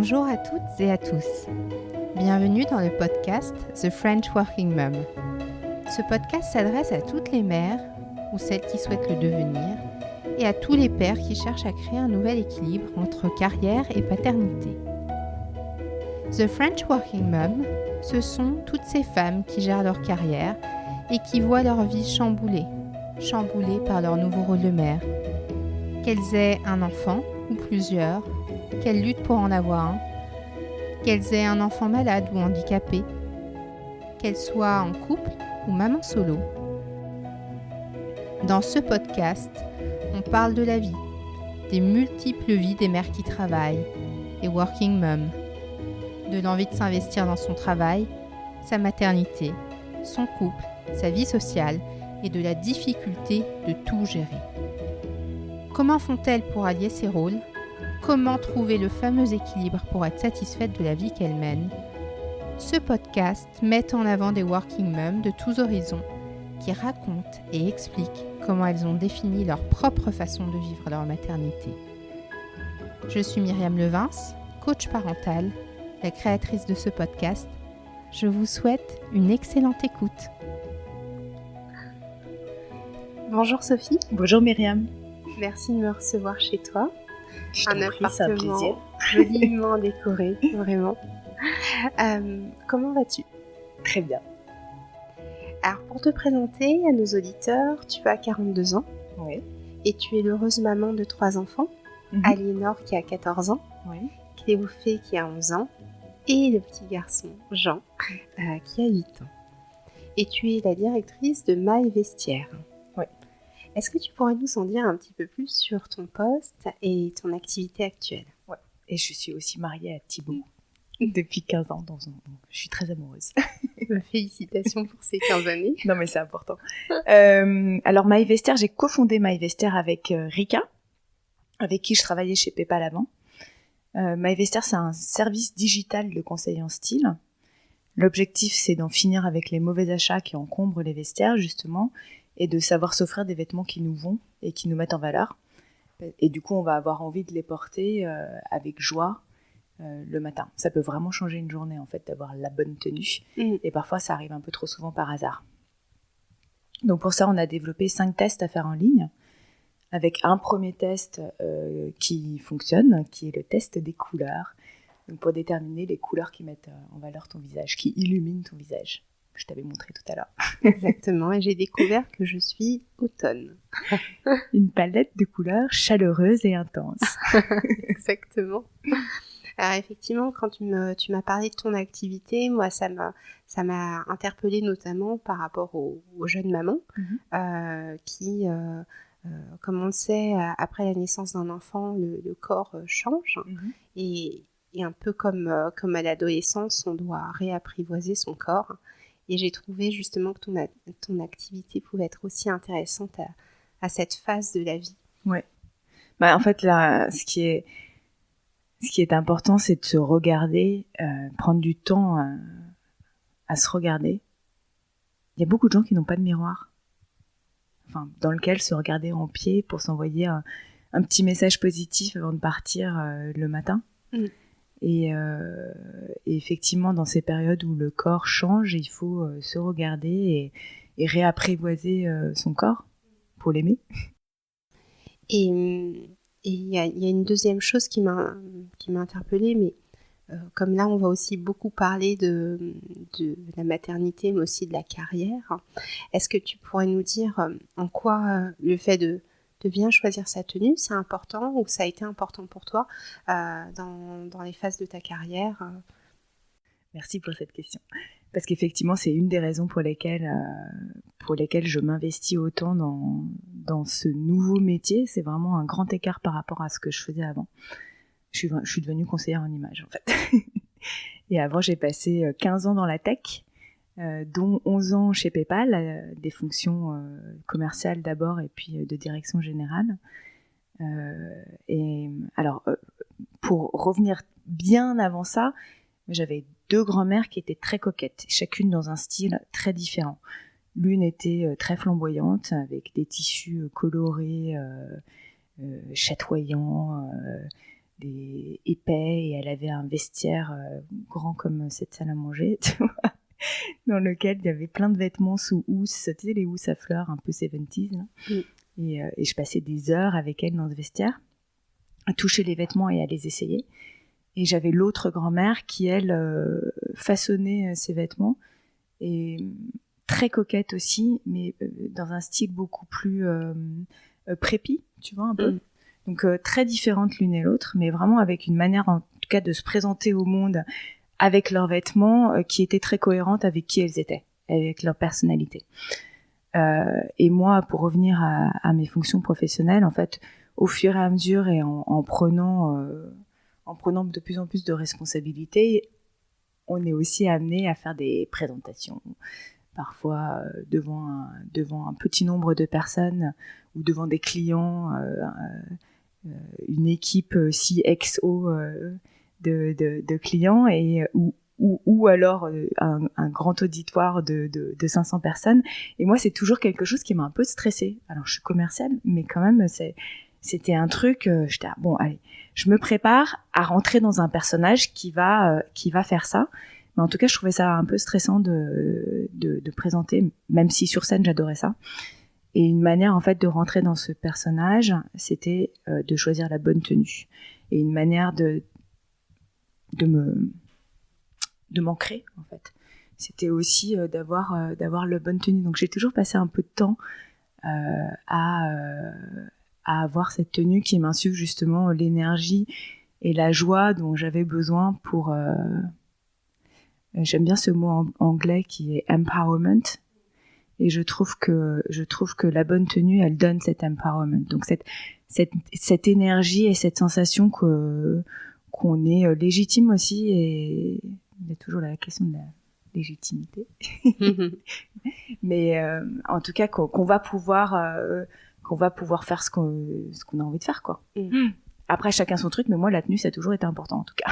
Bonjour à toutes et à tous. Bienvenue dans le podcast The French Working Mom. Ce podcast s'adresse à toutes les mères ou celles qui souhaitent le devenir et à tous les pères qui cherchent à créer un nouvel équilibre entre carrière et paternité. The French Working Mom, ce sont toutes ces femmes qui gèrent leur carrière et qui voient leur vie chamboulée par leur nouveau rôle de mère. Qu'elles aient un enfant ou plusieurs, qu'elles luttent pour en avoir un, qu'elles aient un enfant malade ou handicapé, qu'elles soient en couple ou maman solo. Dans ce podcast, on parle de la vie, des multiples vies des mères qui travaillent, les working moms, de l'envie de s'investir dans son travail, sa maternité, son couple, sa vie sociale et de la difficulté de tout gérer. Comment font-elles pour allier ces rôles ? Comment trouver le fameux équilibre pour être satisfaite de la vie qu'elles mènent ? Ce podcast met en avant des working moms de tous horizons qui racontent et expliquent comment elles ont défini leur propre façon de vivre leur maternité. Je suis Myriam Levins, coach parental, la créatrice de ce podcast. Je vous souhaite une excellente écoute. Bonjour Sophie. Bonjour Myriam. Merci de me recevoir chez toi. Je t'en prie, c'est un plaisir. Joliment décoré, vraiment. Comment vas-tu ? Très bien. Alors pour te présenter à nos auditeurs, tu as 42 ans. Oui. Et tu es l'heureuse maman de 3 enfants. Aliénor qui a 14 ans. Oui. Cléophée qui a 11 ans. Et le petit garçon Jean qui a 8 ans. Et tu es la directrice de My Vestiaire. Oui. Est-ce que tu pourrais nous en dire un petit peu plus sur ton poste et ton activité actuelle ? Ouais. Et je suis aussi mariée à Thibaut depuis 15 ans. Donc je suis très amoureuse. Félicitations pour ces 15 années. Non mais c'est important. Alors My Vestiaire, j'ai cofondé My Vestiaire avec Rika, avec qui je travaillais chez PayPal avant. My Vestiaire, c'est un service digital de conseil en style. L'objectif, c'est d'en finir avec les mauvais achats qui encombrent les vestiaires, justement, et de savoir s'offrir des vêtements qui nous vont et qui nous mettent en valeur. Et du coup, on va avoir envie de les porter avec joie le matin. Ça peut vraiment changer une journée, en fait, d'avoir la bonne tenue. Et parfois, ça arrive un peu trop souvent par hasard. Donc pour ça, on a développé 5 tests à faire en ligne, avec un premier test qui fonctionne, qui est le test des couleurs. Donc pour déterminer les couleurs qui mettent en valeur ton visage, qui illuminent ton visage. Je t'avais montré tout à l'heure. Exactement, et j'ai découvert que je suis automne. Une palette de couleurs chaleureuse et intense. Exactement. Alors effectivement, quand tu m'as parlé de ton activité, moi ça m'a interpellée notamment par rapport aux jeunes mamans qui, comme on le sait, après la naissance d'un enfant, le corps change et un peu comme à l'adolescence, on doit réapprivoiser son corps. Et j'ai trouvé justement que ton activité pouvait être aussi intéressante à cette phase de la vie. Ouais. Bah, en fait, là, ce qui est important, c'est de se regarder, prendre du temps à se regarder. Il y a beaucoup de gens qui n'ont pas de miroir. Enfin, dans lequel se regarder en pied pour s'envoyer un petit message positif avant de partir le matin. Et effectivement, dans ces périodes où le corps change, il faut se regarder et réapprivoiser son corps pour l'aimer. Et il y a une deuxième chose qui m'a interpellée, mais comme là, on va aussi beaucoup parler de la maternité, mais aussi de la carrière. Est-ce que tu pourrais nous dire en quoi le fait de bien choisir sa tenue, c'est important ou ça a été important pour toi dans les phases de ta carrière ? Merci pour cette question. Parce qu'effectivement, c'est une des raisons pour lesquelles je m'investis autant dans ce nouveau métier. C'est vraiment un grand écart par rapport à ce que je faisais avant. Je suis devenue conseillère en image, en fait. Et avant, j'ai passé 15 ans dans la tech, dont 11 ans chez PayPal, des fonctions commerciales d'abord et puis de direction générale. Et alors, pour revenir bien avant ça, j'avais 2 grand-mères qui étaient très coquettes, chacune dans un style très différent. L'une était très flamboyante, avec des tissus colorés, chatoyants, épais, et elle avait un vestiaire grand comme cette salle à manger, tu vois, dans lequel il y avait plein de vêtements sous housse, tu sais, les housses à fleurs un peu 70s, là. Et je passais des heures avec elle dans ce vestiaire, à toucher les vêtements et à les essayer. Et j'avais l'autre grand-mère qui, elle, façonnait ses vêtements, et très coquette aussi, mais dans un style beaucoup plus préppy, tu vois, un peu. Donc très différentes l'une et l'autre, mais vraiment avec une manière en tout cas de se présenter au monde avec leurs vêtements qui était très cohérente avec qui elles étaient, avec leur personnalité. Et moi, pour revenir à mes fonctions professionnelles, en fait, au fur et à mesure et en prenant de plus en plus de responsabilités, on est aussi amené à faire des présentations, parfois devant un petit nombre de personnes ou devant des clients, une équipe CXO de clients, et ou alors un grand auditoire de 500 personnes. Et moi, c'est toujours quelque chose qui m'a un peu stressée. Alors, je suis commerciale, mais quand même, c'était un truc, j'étais bon, allez, je me prépare à rentrer dans un personnage qui va faire ça. Mais en tout cas, je trouvais ça un peu stressant de présenter, même si sur scène, j'adorais ça. Et une manière, en fait, de rentrer dans ce personnage, c'était de choisir la bonne tenue. Et une manière de m'ancrer, en fait. C'était aussi d'avoir la bonne tenue. Donc, j'ai toujours passé un peu de temps à avoir cette tenue qui m'insuffle justement l'énergie et la joie dont j'avais besoin pour... j'aime bien ce mot en anglais qui est empowerment. Et je trouve que la bonne tenue, elle donne cet empowerment. Donc cette énergie et cette sensation qu'on est légitime aussi, et il y a toujours la question de la légitimité. Mais en tout cas qu'on va pouvoir faire ce qu'on a envie de faire, quoi. Après, chacun son truc, mais moi la tenue, ça a toujours été important, en tout cas.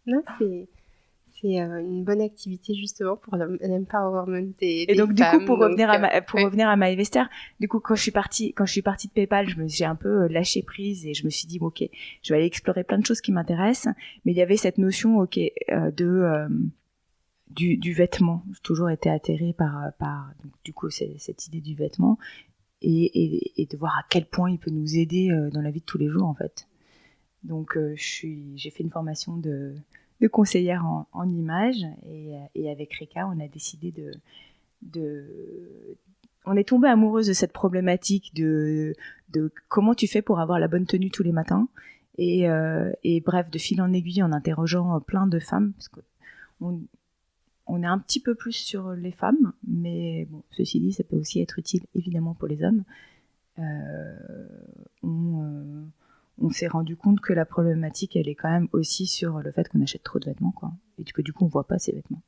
Non, c'est une bonne activité justement pour l'empowerment des donc femmes. Du coup, pour revenir à MyVester, du coup, quand je suis partie de PayPal, j'ai un peu lâché prise et je me suis dit ok, je vais aller explorer plein de choses qui m'intéressent, mais il y avait cette notion du vêtement. J'ai toujours été atterrée par donc, du coup cette idée du vêtement, et de voir à quel point il peut nous aider dans la vie de tous les jours, en fait. Donc j'ai fait une formation de conseillère en images, et avec Rika, on a décidé on est tombé amoureuse de cette problématique de comment tu fais pour avoir la bonne tenue tous les matins, et bref, de fil en aiguille, en interrogeant plein de femmes, parce que on est un petit peu plus sur les femmes, mais bon, ceci dit, ça peut aussi être utile évidemment pour les hommes. On s'est rendu compte que la problématique, elle est quand même aussi sur le fait qu'on achète trop de vêtements, quoi. Et que du coup, on voit pas ces vêtements.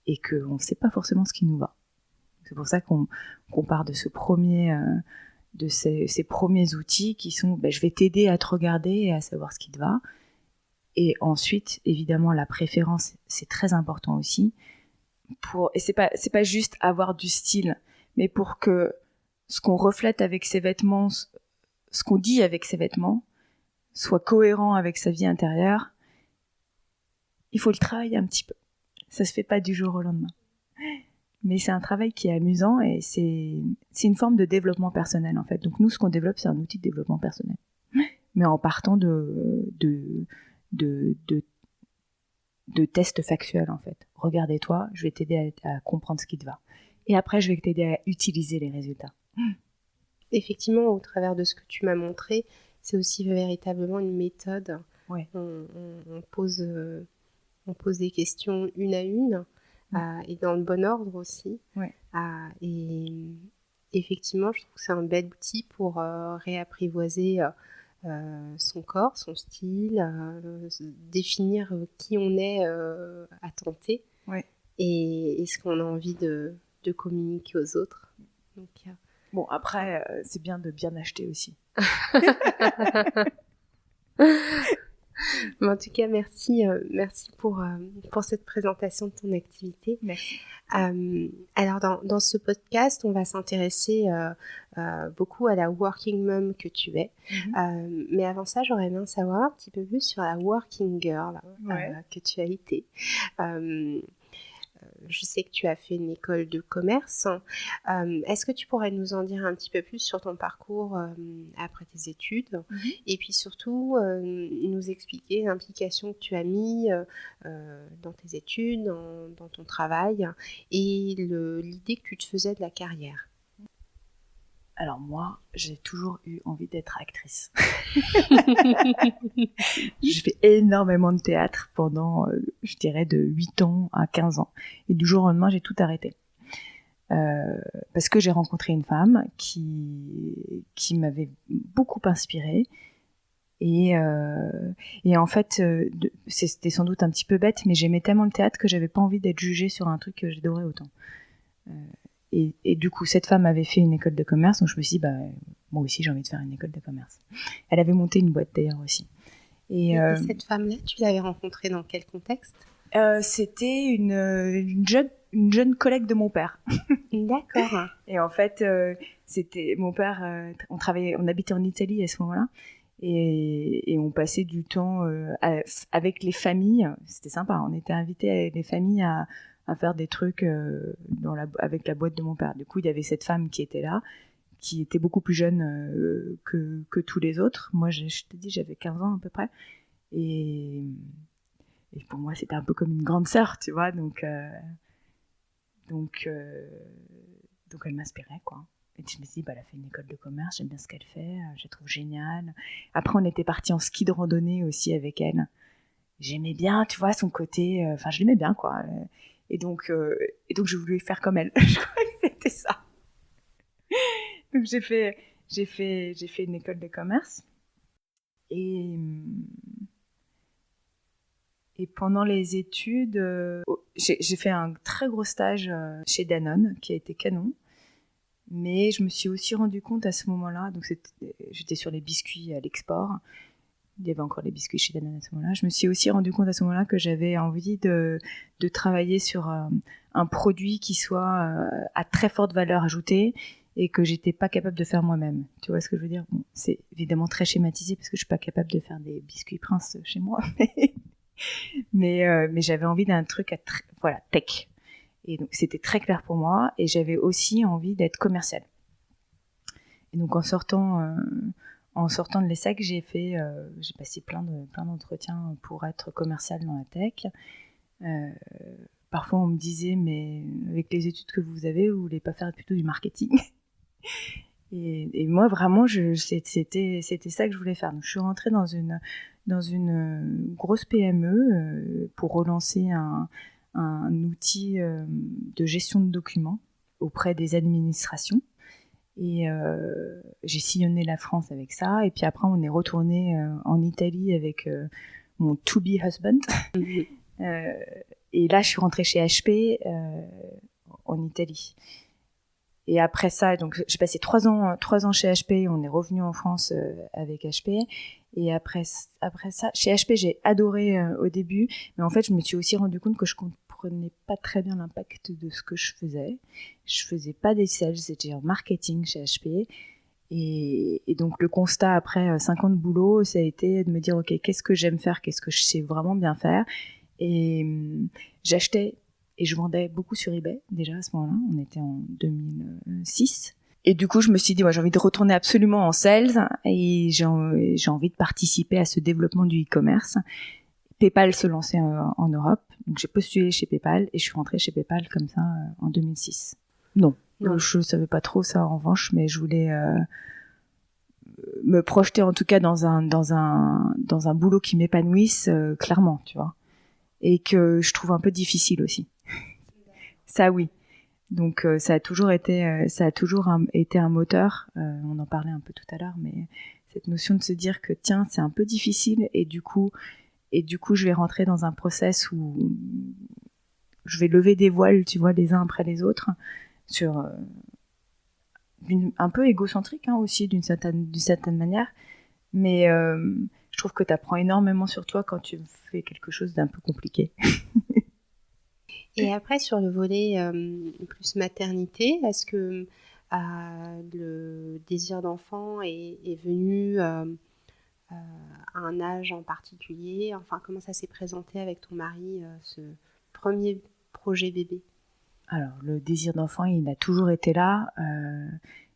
Et qu'on ne sait pas forcément ce qui nous va. C'est pour ça qu'on part de ces premiers outils qui sont, je vais t'aider à te regarder et à savoir ce qui te va. Et ensuite, évidemment, la préférence, c'est très important aussi. Et c'est pas juste avoir du style, mais pour que ce qu'on reflète avec ses vêtements, ce qu'on dit avec ses vêtements, soit cohérent avec sa vie intérieure, il faut le travailler un petit peu. Ça se fait pas du jour au lendemain. Mais c'est un travail qui est amusant, et c'est une forme de développement personnel, en fait. Donc nous, ce qu'on développe, c'est un outil de développement personnel. Mais en partant de tests factuels, en fait. Regardez-toi, je vais t'aider à comprendre ce qui te va. Et après, je vais t'aider à utiliser les résultats. Effectivement, au travers de ce que tu m'as montré, c'est aussi véritablement une méthode. Ouais. On pose des questions une à une, et dans le bon ordre aussi. Ouais. Et effectivement, je trouve que c'est un bel outil pour réapprivoiser son corps, son style, définir qui on est à tenter, ouais. et ce qu'on a envie de communiquer aux autres. Donc, bon, après, c'est bien de bien acheter aussi. Mais en tout cas, merci pour cette présentation de ton activité. Merci. Alors, dans ce podcast, on va s'intéresser beaucoup à la working mom que tu es. Mais avant ça, j'aurais bien savoir un petit peu plus sur la working girl que tu as été. Je sais que tu as fait une école de commerce. Est-ce que tu pourrais nous en dire un petit peu plus sur ton parcours après tes études et puis surtout nous expliquer l'implication que tu as mis dans tes études, dans ton travail et l'idée que tu te faisais de la carrière? Alors moi, j'ai toujours eu envie d'être actrice. J'ai fait énormément de théâtre pendant, je dirais, de 8 ans à 15 ans. Et du jour au lendemain, j'ai tout arrêté. Parce que j'ai rencontré une femme qui m'avait beaucoup inspirée. Et en fait, c'était sans doute un petit peu bête, mais j'aimais tellement le théâtre que j'avais pas envie d'être jugée sur un truc que j'adorais autant. Et du coup, cette femme avait fait une école de commerce, donc je me suis dit, moi aussi, j'ai envie de faire une école de commerce. Elle avait monté une boîte d'ailleurs aussi. Et cette femme-là, tu l'avais rencontrée dans quel contexte? C'était une jeune collègue de mon père. D'accord. Et en fait, c'était mon père. On habitait en Italie à ce moment-là, et on passait du temps avec les familles. C'était sympa. On était invités avec les familles à faire des trucs avec la boîte de mon père. Du coup, il y avait cette femme qui était là, qui était beaucoup plus jeune que tous les autres. Moi, je te dis, j'avais 15 ans à peu près. Et pour moi, c'était un peu comme une grande sœur, tu vois. Donc elle m'inspirait, quoi. Et je me suis dit, elle a fait une école de commerce, j'aime bien ce qu'elle fait, je la trouve géniale. Après, on était partis en ski de randonnée aussi avec elle. J'aimais bien, tu vois, son côté... je l'aimais bien, quoi. Et donc, je voulais faire comme elle. Je crois que c'était ça. Donc, j'ai fait une école de commerce. Et pendant les études, j'ai fait un très gros stage chez Danone, qui a été canon. Mais je me suis aussi rendu compte à ce moment-là, donc j'étais sur les biscuits à l'export. Il y avait encore les biscuits chez Danone à ce moment-là. Je me suis aussi rendu compte à ce moment-là que j'avais envie de travailler sur un produit qui soit à très forte valeur ajoutée et que j'étais pas capable de faire moi-même. Tu vois ce que je veux dire? Bon, c'est évidemment très schématisé parce que je suis pas capable de faire des biscuits Prince chez moi, mais j'avais envie d'un truc tech. Et donc c'était très clair pour moi et j'avais aussi envie d'être commerciale. Et donc en sortant de l'ESSEC, j'ai passé plein d'entretiens pour être commerciale dans la tech. Parfois, on me disait, mais avec les études que vous avez, vous voulez pas faire plutôt du marketing? Et moi, vraiment, c'était ça que je voulais faire. Donc, je suis rentrée dans une grosse PME pour relancer un outil de gestion de documents auprès des administrations. Et j'ai sillonné la France avec ça. Et puis après, on est retourné en Italie avec mon to-be husband. Et là, je suis rentrée chez HP en Italie. Et après ça, donc j'ai passé 3 ans chez HP. On est revenu en France avec HP. Et après ça, chez HP, j'ai adoré au début. Mais en fait, je me suis aussi rendu compte que je comprenais pas très bien l'impact de ce que je faisais. Je faisais pas des sales, c'était en marketing chez HP. Et donc le constat après 5 ans de boulot, ça a été de me dire, ok, qu'est-ce que j'aime faire, qu'est-ce que je sais vraiment bien faire. Et j'achetais et je vendais beaucoup sur eBay déjà à ce moment-là. On était en 2006. Et du coup, je me suis dit, moi, j'ai envie de retourner absolument en sales et j'ai envie de participer à ce développement du e-commerce. PayPal se lançait en Europe, donc j'ai postulé chez PayPal et je suis rentrée chez PayPal comme ça en 2006. Non. Je savais pas trop ça en revanche, mais je voulais me projeter en tout cas dans un boulot qui m'épanouisse clairement, tu vois, et que je trouve un peu difficile aussi. Ça oui. Donc ça a toujours été un moteur. On en parlait un peu tout à l'heure, mais cette notion de se dire que tiens, c'est un peu difficile et du coup je vais rentrer dans un process où je vais lever des voiles, tu vois, les uns après les autres, sur un peu égocentrique aussi d'une certaine manière, Mais je trouve que tu apprends énormément sur toi quand tu fais quelque chose d'un peu compliqué. Et après, sur le volet plus maternité, est-ce que le désir d'enfant est venu à un âge en particulier? Enfin, comment ça s'est présenté avec ton mari, ce premier projet bébé? Alors, le désir d'enfant, il a toujours été là.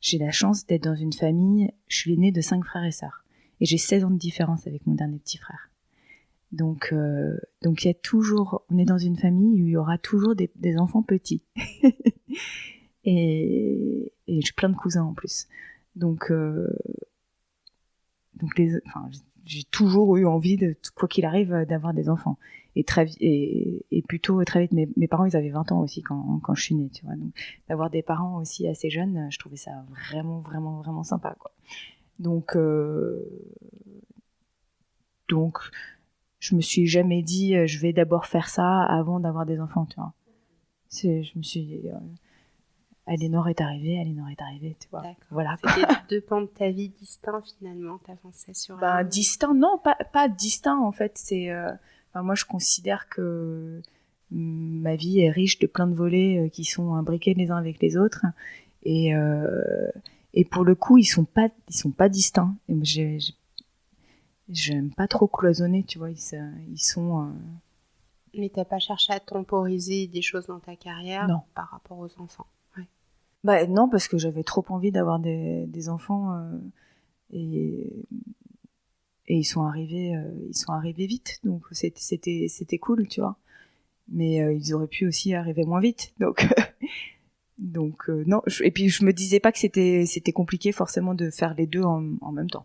J'ai la chance d'être dans une famille. Je suis l'aînée de 5 frères et sœurs. Et j'ai 16 ans de différence avec mon dernier petit frère. Donc il y a toujours, on est dans une famille où il y aura toujours des enfants petits. et j'ai plein de cousins en plus. Donc j'ai toujours eu envie de, quoi qu'il arrive, d'avoir des enfants. Et plutôt très vite, mes parents, ils avaient 20 ans aussi quand je suis née, tu vois. Donc, d'avoir des parents aussi assez jeunes, je trouvais ça vraiment, vraiment, vraiment sympa, quoi. Donc, je me suis jamais dit, je vais d'abord faire ça avant d'avoir des enfants, tu vois. Je me suis dit, Aliénor est arrivée, tu vois. D'accord. Voilà. C'était deux pans de ta vie distincts, finalement, t'avançais sur distinct, non, pas distinct, en fait. C'est, moi, je considère que ma vie est riche de plein de volets qui sont imbriqués les uns avec les autres. Et pour le coup, ils sont pas distincts. Et j'aime pas trop cloisonner, tu vois. Ils sont. Mais t'as pas cherché à temporiser des choses dans ta carrière non. Par rapport aux enfants? Ouais. Non, parce que j'avais trop envie d'avoir des enfants et ils sont arrivés vite, donc c'était cool, tu vois. Mais ils auraient pu aussi arriver moins vite, donc non. Et puis je me disais pas que c'était compliqué forcément de faire les deux en même temps.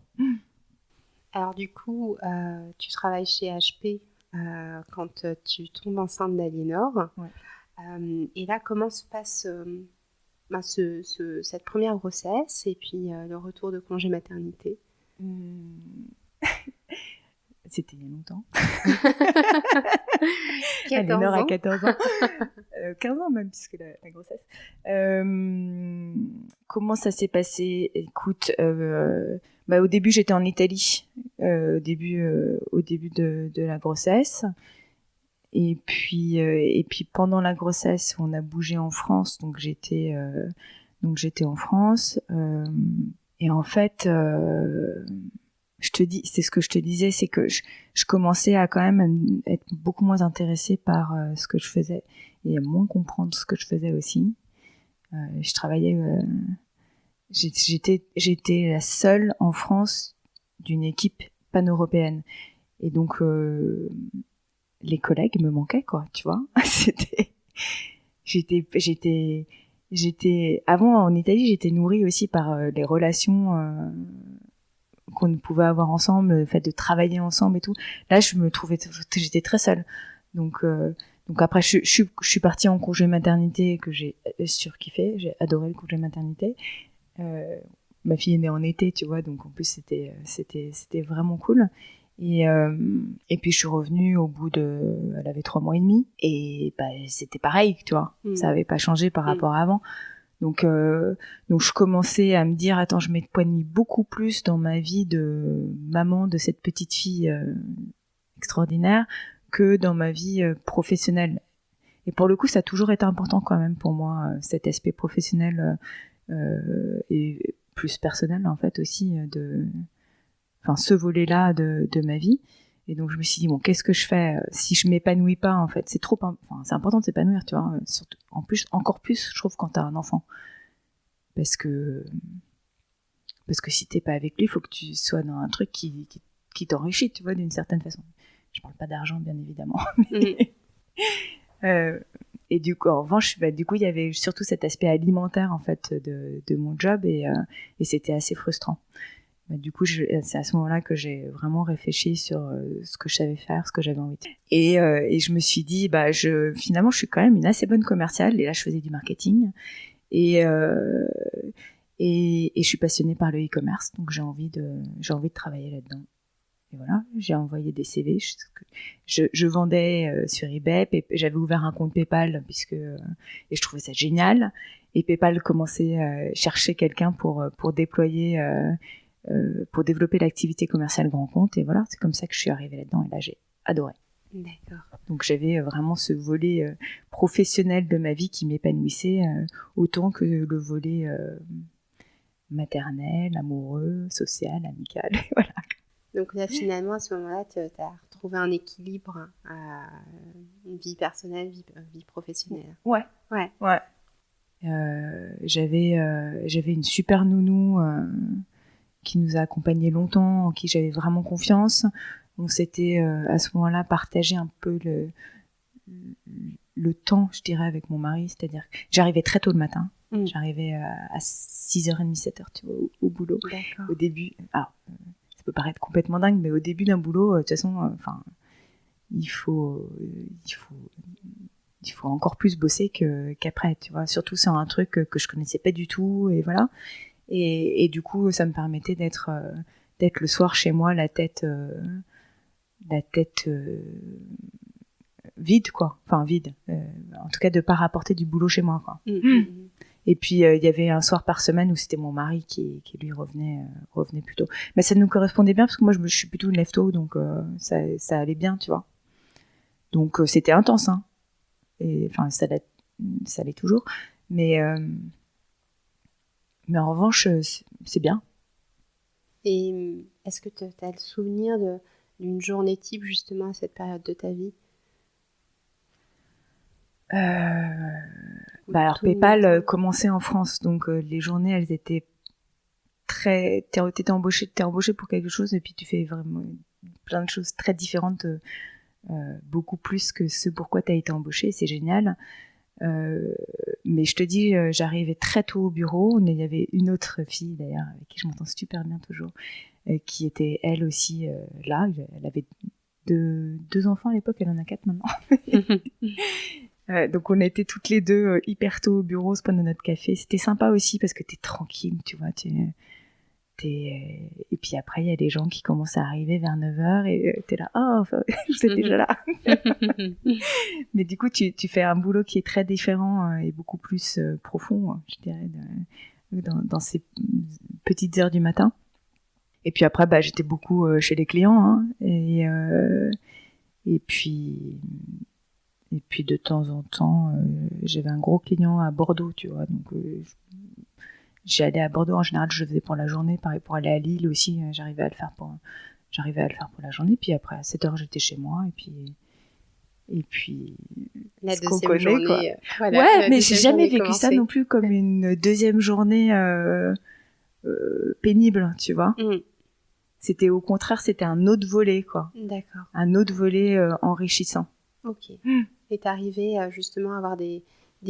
Alors du coup, tu travailles chez HP quand tu tombes enceinte d'Aliénor. Ouais. Et là, comment se passe cette première grossesse et puis le retour de congé maternité? C'était il y a longtemps. 14 ans. À 14 ans. 15 ans même, puisque la grossesse. Comment ça s'est passé? Écoute, au début, j'étais en Italie, au début de la grossesse. Et puis pendant la grossesse, on a bougé en France, donc j'étais en France. Et en fait, je te dis, c'est ce que je te disais, c'est que je commençais à quand même être beaucoup moins intéressée par ce que je faisais et à moins comprendre ce que je faisais aussi. Je travaillais, j'étais la seule en France d'une équipe pan-européenne, et donc les collègues me manquaient, quoi, tu vois. J'étais avant en Italie, j'étais nourrie aussi par les relations qu'on pouvait avoir ensemble, le fait de travailler ensemble et tout. Là, j'étais très seule. Donc après, je suis partie en congé maternité que j'ai surkiffé. J'ai adoré le congé maternité. Ma fille est née en été, tu vois, donc en plus c'était vraiment cool. Et puis je suis revenue au bout elle avait 3 mois et demi, et c'était pareil, tu vois. Ça avait pas changé par rapport à avant. Donc je commençais à me dire, attends, je m'épanouis beaucoup plus dans ma vie de maman de cette petite fille extraordinaire que dans ma vie professionnelle. Et pour le coup, ça a toujours été important quand même pour moi, cet aspect professionnel et plus personnel en fait aussi, ce volet-là de ma vie. Et donc je me suis dit, bon, qu'est-ce que je fais si je m'épanouis pas, en fait? C'est important de s'épanouir, tu vois. Surtout, en plus, encore plus, je trouve, quand t'as un enfant. Parce que si t'es pas avec lui, il faut que tu sois dans un truc qui t'enrichit, tu vois, d'une certaine façon. Je parle pas d'argent, bien évidemment. Et du coup, en revanche, du coup, il y avait surtout cet aspect alimentaire, en fait, de mon job, et c'était assez frustrant. Du coup, c'est à ce moment-là que j'ai vraiment réfléchi sur ce que je savais faire, ce que j'avais envie de faire. Et je me suis dit, finalement, je suis quand même une assez bonne commerciale. Et là, je faisais du marketing. Et je suis passionnée par le e-commerce, donc j'ai envie de travailler là-dedans. Et voilà, j'ai envoyé des CV. Je vendais sur eBay. J'avais ouvert un compte PayPal et je trouvais ça génial. Et PayPal commençait à chercher quelqu'un pour déployer pour développer l'activité commerciale grand compte. Et voilà, c'est comme ça que je suis arrivée là-dedans. Et là, j'ai adoré. D'accord. Donc j'avais vraiment ce volet professionnel de ma vie qui m'épanouissait autant que le volet maternel, amoureux, social, amical. Voilà. Donc là, finalement, à ce moment-là, tu as retrouvé un équilibre, vie personnelle, vie professionnelle. Ouais. J'avais une super nounou qui nous a accompagnés longtemps, en qui j'avais vraiment confiance. On s'était à ce moment-là partagé un peu le temps, je dirais, avec mon mari. C'est-à-dire que j'arrivais très tôt le matin. J'arrivais à 6h30, 7h, tu vois, au boulot. D'accord. Au début, alors, ça peut paraître complètement dingue, mais au début d'un boulot, de toute façon, il faut encore plus bosser qu'après, tu vois. Surtout sur un truc que je connaissais pas du tout, et voilà. Et du coup, ça me permettait d'être le soir chez moi, la tête vide, quoi. Enfin, vide. En tout cas, de pas rapporter du boulot chez moi, quoi. Et puis, il y avait un soir par semaine où c'était mon mari qui lui revenait plus tôt. Mais ça nous correspondait bien, parce que moi, je suis plutôt une lève-tôt, donc ça allait bien, tu vois. Donc, c'était intense, hein. Et enfin, ça l'est toujours. Mais en revanche, c'est bien. Et est-ce que tu as le souvenir d'une journée type, justement, à cette période de ta vie? Alors, PayPal commençait en France, donc les journées, elles étaient très... T'es embauché pour quelque chose, et puis tu fais vraiment plein de choses très différentes, beaucoup plus que ce pourquoi t'as été embauché, c'est génial. Mais je te dis, j'arrivais très tôt au bureau. Il y avait une autre fille d'ailleurs avec qui je m'entends super bien toujours, qui était elle aussi là. Elle avait deux enfants à l'époque, elle en a 4 maintenant. Donc on était toutes les deux hyper tôt au bureau, se prendre notre café. C'était sympa aussi parce que t'es tranquille, tu vois. Et puis après, il y a des gens qui commencent à arriver vers 9h et t'es là, oh, vous êtes déjà là. Mais du coup, tu fais un boulot qui est très différent et beaucoup plus profond, je dirais, dans ces petites heures du matin. Et puis après, j'étais beaucoup chez les clients, hein, et puis de temps en temps, j'avais un gros client à Bordeaux, tu vois, donc j'allais à Bordeaux en général, je le faisais pour la journée, pareil pour aller à Lille aussi, j'arrivais à le faire pour la journée, puis après à 7h j'étais chez moi, et puis la ce qu'on deuxième connaît, journée, quoi. Voilà, Ouais, mais j'ai jamais vécu ça non plus comme une deuxième journée pénible, tu vois. C'était au contraire, c'était un autre volet, quoi. D'accord. Un autre volet enrichissant. Ok. Et t'arrivais justement à avoir des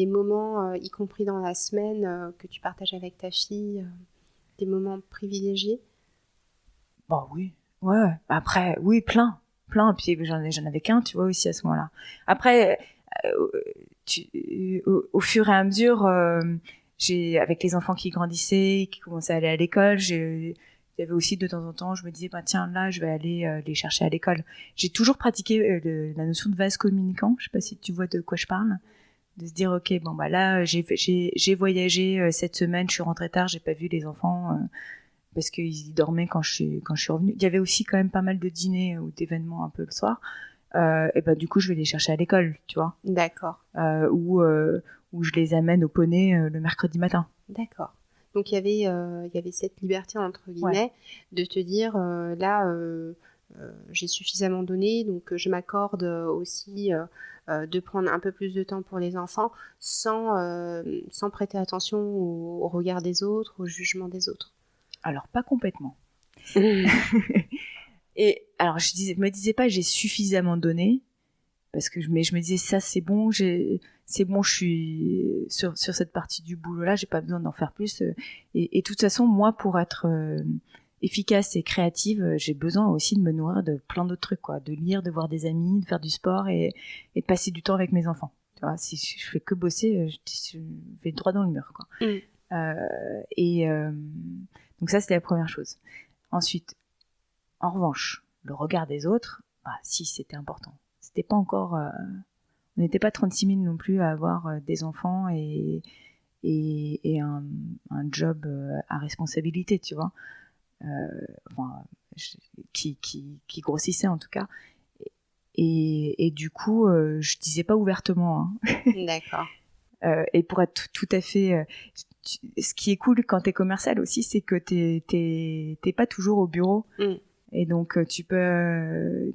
moments, y compris dans la semaine, que tu partages avec ta fille, des moments privilégiés? Bon, oui. Ouais. Après, oui, plein. Puis j'en avais qu'un, tu vois, aussi à ce moment-là. Après, au fur et à mesure, avec les enfants qui grandissaient, qui commençaient à aller à l'école, il y avait aussi de temps en temps, je me disais, tiens, là, je vais aller les chercher à l'école. J'ai toujours pratiqué la notion de vase communicant. Je sais pas si tu vois de quoi je parle. De se dire, ok, bon, là, j'ai voyagé cette semaine, je suis rentrée tard, j'ai pas vu les enfants parce qu'ils dormaient quand je suis revenue. Il y avait aussi quand même pas mal de dîners ou d'événements un peu le soir. Et du coup, je vais les chercher à l'école, tu vois. D'accord. Ou je les amène au poney le mercredi matin. D'accord. Donc il y avait cette liberté entre guillemets de te dire là j'ai suffisamment donné, donc je m'accorde aussi de prendre un peu plus de temps pour les enfants sans prêter attention au regard des autres, au jugement des autres. Alors pas complètement. Et alors je me disais pas j'ai suffisamment donné, parce que je me disais ça c'est bon, je suis sur cette partie du boulot là, j'ai pas besoin d'en faire plus, et de toute façon moi pour être efficace et créative, j'ai besoin aussi de me nourrir de plein d'autres trucs, quoi, de lire, de voir des amis, de faire du sport et de passer du temps avec mes enfants, tu vois. Si je fais que bosser, je vais droit dans le mur, quoi. Donc ça c'était la première chose. Ensuite, en revanche, le regard des autres, si, c'était important. C'était pas encore, on n'était pas 36 000 non plus à avoir des enfants et un job à responsabilité, tu vois. qui grossissait en tout cas. Et du coup, je disais pas ouvertement. Hein. D'accord. Et pour être tout à fait... ce qui est cool quand t'es commercial aussi, c'est que t'es pas toujours au bureau. Et donc, tu peux...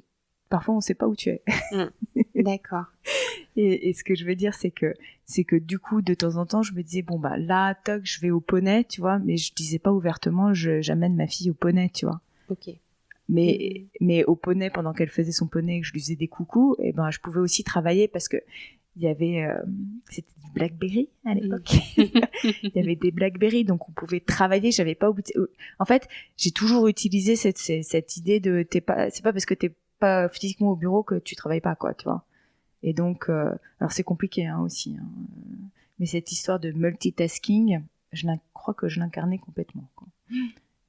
parfois, on sait pas où tu es. D'accord. Et ce que je veux dire, c'est que du coup, de temps en temps, je me disais, bon, bah là, toc, je vais au poney, tu vois, mais je disais pas ouvertement, j'amène ma fille au poney, tu vois. Ok. Mais au poney, pendant qu'elle faisait son poney et que je lui faisais des coucous, et ben, je pouvais aussi travailler parce que il y avait, c'était du Blackberry à l'époque. Il y avait des Blackberry, donc on pouvait travailler. J'avais pas en fait, j'ai toujours utilisé cette idée de c'est pas parce que t'es pas physiquement au bureau que tu travailles pas, quoi, tu vois. Et donc, alors c'est compliqué hein, aussi, hein, mais cette histoire de multitasking, je crois que je l'incarnais complètement, quoi.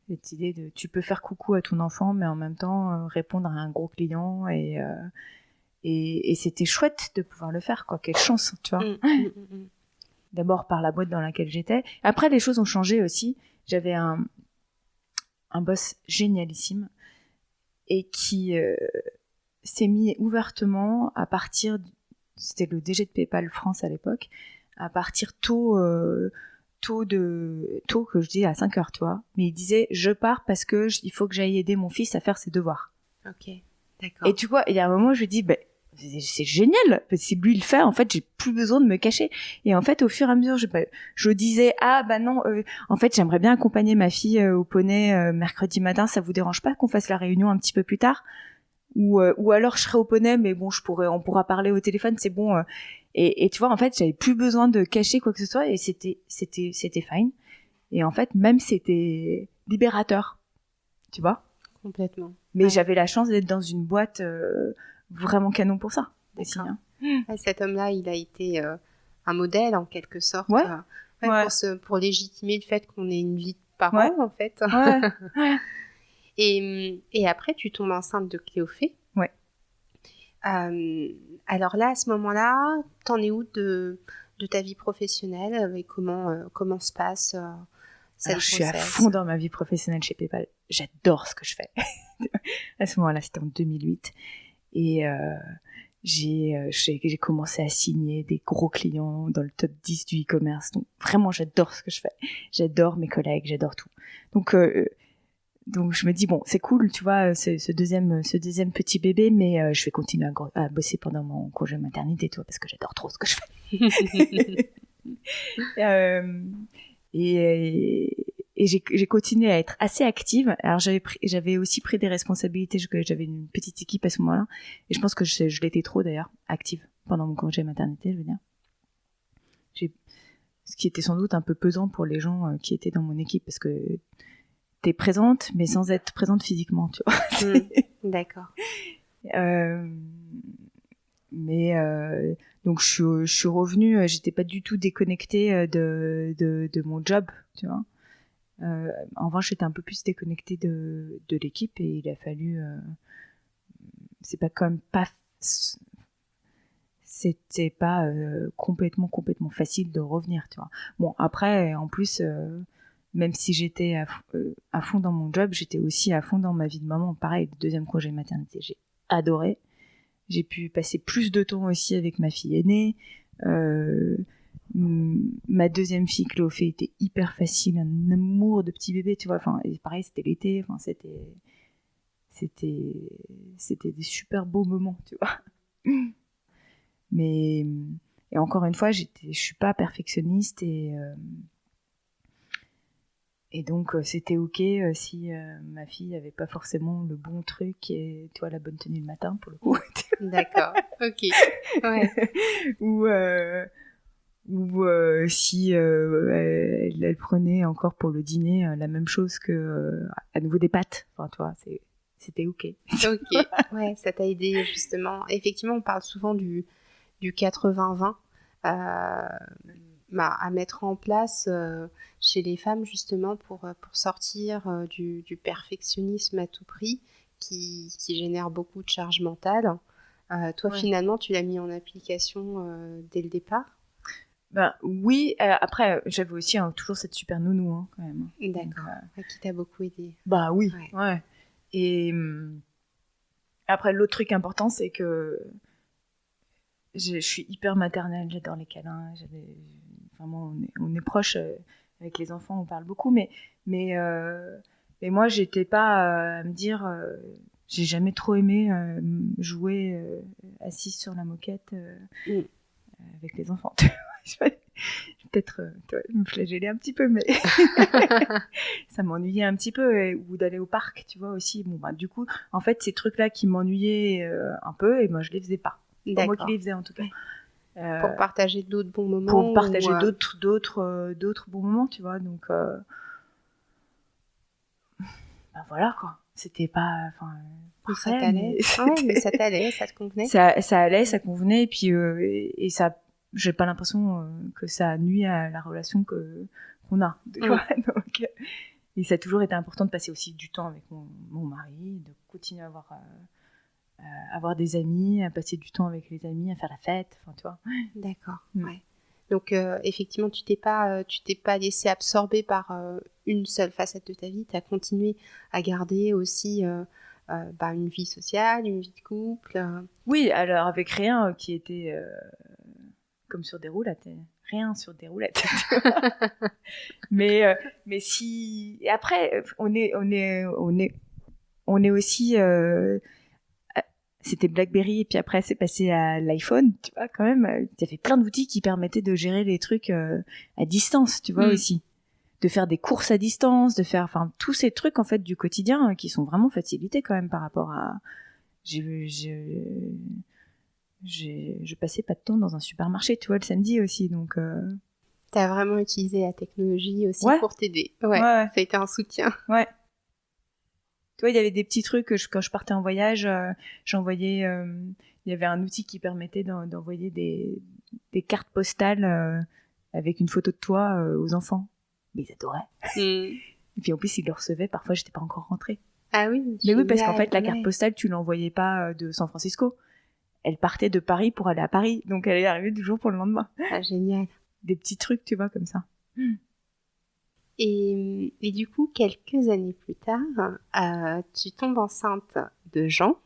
Cette idée de tu peux faire coucou à ton enfant, mais en même temps répondre à un gros client et c'était chouette de pouvoir le faire, quoi. Quelle chance, tu vois. D'abord par la boîte dans laquelle j'étais. Après, les choses ont changé aussi. J'avais un boss génialissime et qui s'est mis ouvertement à partir, c'était le DG de PayPal France à l'époque, à partir tôt que je dis à 5h, tu vois. Mais il disait, je pars parce que il faut que j'aille aider mon fils à faire ses devoirs. Ok, d'accord. Et tu vois, il y a un moment, je lui dis, c'est génial. Si lui il le fait, en fait, j'ai plus besoin de me cacher. Et en fait, au fur et à mesure, je disais, non, en fait, j'aimerais bien accompagner ma fille au poney mercredi matin. Ça vous dérange pas qu'on fasse la réunion un petit peu plus tard? Ou alors je serai au poney, mais bon, on pourra parler au téléphone, c'est bon. Et tu vois, en fait, j'avais plus besoin de cacher quoi que ce soit, et c'était fine. Et en fait, même c'était libérateur, tu vois. Complètement. Mais j'avais la chance d'être dans une boîte vraiment canon pour ça. Aussi, hein. Cet homme-là, il a été un modèle en quelque sorte. Pour légitimer le fait qu'on ait une vie de parents, en fait. Ouais. Et après, tu tombes enceinte de Cléophée. Ouais. Alors là, à ce moment-là, t'en es où de ta vie professionnelle et comment se passe cette grossesse? Je suis à fond dans ma vie professionnelle chez PayPal. J'adore ce que je fais. À ce moment-là, c'était en 2008. Et j'ai commencé à signer des gros clients dans le top 10 du e-commerce. Donc vraiment, j'adore ce que je fais. J'adore mes collègues, j'adore tout. Donc je me dis, bon, c'est cool, tu vois, ce deuxième petit bébé, mais je vais continuer à bosser pendant mon congé maternité, tu vois, parce que j'adore trop ce que je fais. Et j'ai continué à être assez active. Alors j'avais aussi pris des responsabilités, j'avais une petite équipe à ce moment-là, et je pense que je l'étais trop d'ailleurs, active pendant mon congé maternité, je veux dire. Ce qui était sans doute un peu pesant pour les gens qui étaient dans mon équipe, parce que t'es présente, mais sans être présente physiquement, tu vois. D'accord. Donc je suis revenue, j'étais pas du tout déconnectée de mon job, tu vois. En revanche, j'étais un peu plus déconnectée de l'équipe, et il a fallu. C'est pas quand même pas. C'était pas complètement facile de revenir, tu vois. Bon, après, en plus. Même si j'étais à fond dans mon job, j'étais aussi à fond dans ma vie de maman. Pareil, le deuxième congé maternité, j'ai adoré. J'ai pu passer plus de temps aussi avec ma fille aînée. Ma deuxième fille, Cléophée, était hyper facile, un amour de petit bébé, tu vois. Enfin, et pareil, c'était l'été. Enfin, c'était des super beaux moments, tu vois. Mais et encore une fois, je suis pas perfectionniste, et donc, c'était OK si ma fille avait pas forcément le bon truc et, tu vois, la bonne tenue le matin, pour le coup. D'accord, OK. Ouais. Ou si elle prenait encore pour le dîner la même chose que, à nouveau, des pâtes. Enfin, tu vois, c'était OK. OK, ouais, ça t'a aidé, justement. Effectivement, on parle souvent du 80-20. À mettre en place chez les femmes, justement, pour sortir du perfectionnisme à tout prix qui génère beaucoup de charge mentale. Toi, finalement, tu l'as mis en application dès le départ? Oui, après, j'avais aussi toujours cette super nounou, hein, quand même. D'accord. Donc, qui t'a beaucoup aidé. Bah oui, ouais. Et après, l'autre truc important, c'est que je suis hyper maternelle, j'adore les câlins, vraiment, on est proches avec les enfants, on parle beaucoup, mais moi, j'étais pas à me dire, j'ai jamais trop aimé jouer assise sur la moquette avec les enfants. Je vais peut-être me flageller un petit peu, mais ça m'ennuyait un petit peu, ou d'aller au parc, tu vois, aussi. Bon, du coup, en fait, ces trucs-là qui m'ennuyaient un peu, et moi, je les faisais pas. C'est pas moi qui les faisais, en tout cas. Pour partager d'autres bons moments. Pour partager d'autres bons moments, tu vois. Donc, voilà, quoi. C'était pas... ça t'allait. Mais ça t'allait, ça te convenait. Ça allait, ça convenait, et puis et ça... J'ai pas l'impression que ça nuit à la relation qu'on a. Donc, et ça a toujours été important de passer aussi du temps avec mon mari, de continuer à avoir des amis, à passer du temps avec les amis, à faire la fête, tu vois. D'accord, ouais. Donc effectivement, tu t'es pas laissé absorber par une seule facette de ta vie. Tu as continué à garder aussi une vie sociale, une vie de couple. Oui, alors avec rien qui était comme sur des roulettes, rien sur des roulettes. mais si, et après on est aussi c'était BlackBerry et puis après c'est passé à l'iPhone, tu vois, quand même il y avait plein d'outils qui permettaient de gérer les trucs à distance, tu vois, aussi de faire des courses à distance, de faire tous ces trucs en fait du quotidien qui sont vraiment facilités quand même par rapport à je passais pas de temps dans un supermarché, tu vois, le samedi aussi, donc... T'as vraiment utilisé la technologie aussi pour t'aider. Ouais, ça a été un soutien. Ouais. Tu vois, il y avait des petits trucs, quand je partais en voyage, j'envoyais... il y avait un outil qui permettait d'envoyer des cartes postales avec une photo de toi aux enfants. Mais ils adoraient. Et puis en plus, ils le recevaient, parfois j'étais pas encore rentrée. Ah oui, mais oui, parce qu'en fait, la carte postale, tu l'envoyais pas de San Francisco. Elle partait de Paris pour aller à Paris, donc elle est arrivée du jour pour le lendemain. Ah, génial. Des petits trucs, tu vois, comme ça. Et du coup, quelques années plus tard, tu tombes enceinte de Jean.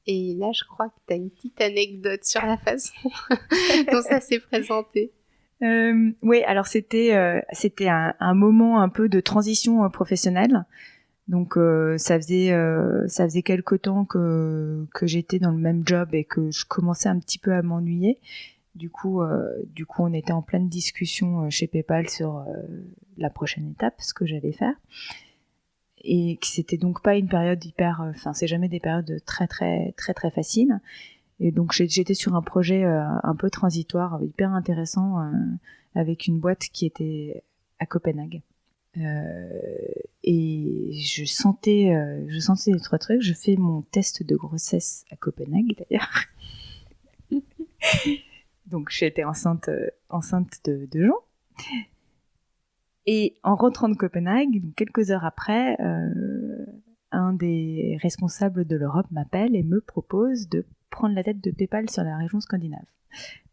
Et là, je crois que tu as une petite anecdote sur la façon dont ça s'est présenté. Oui, alors c'était un moment un peu de transition professionnelle. Donc ça faisait quelque temps que j'étais dans le même job et que je commençais un petit peu à m'ennuyer. Du coup on était en pleine discussion chez PayPal sur la prochaine étape, ce que j'allais faire. Et que c'était donc pas une période c'est jamais des périodes très très très très faciles. Et donc j'étais sur un projet un peu transitoire, hyper intéressant, avec une boîte qui était à Copenhague. Et je sentais les trois trucs. Je fais mon test de grossesse à Copenhague d'ailleurs. Donc j'étais enceinte de Jean. Et en rentrant de Copenhague, quelques heures après, un des responsables de l'Europe m'appelle et me propose de prendre la tête de PayPal sur la région scandinave.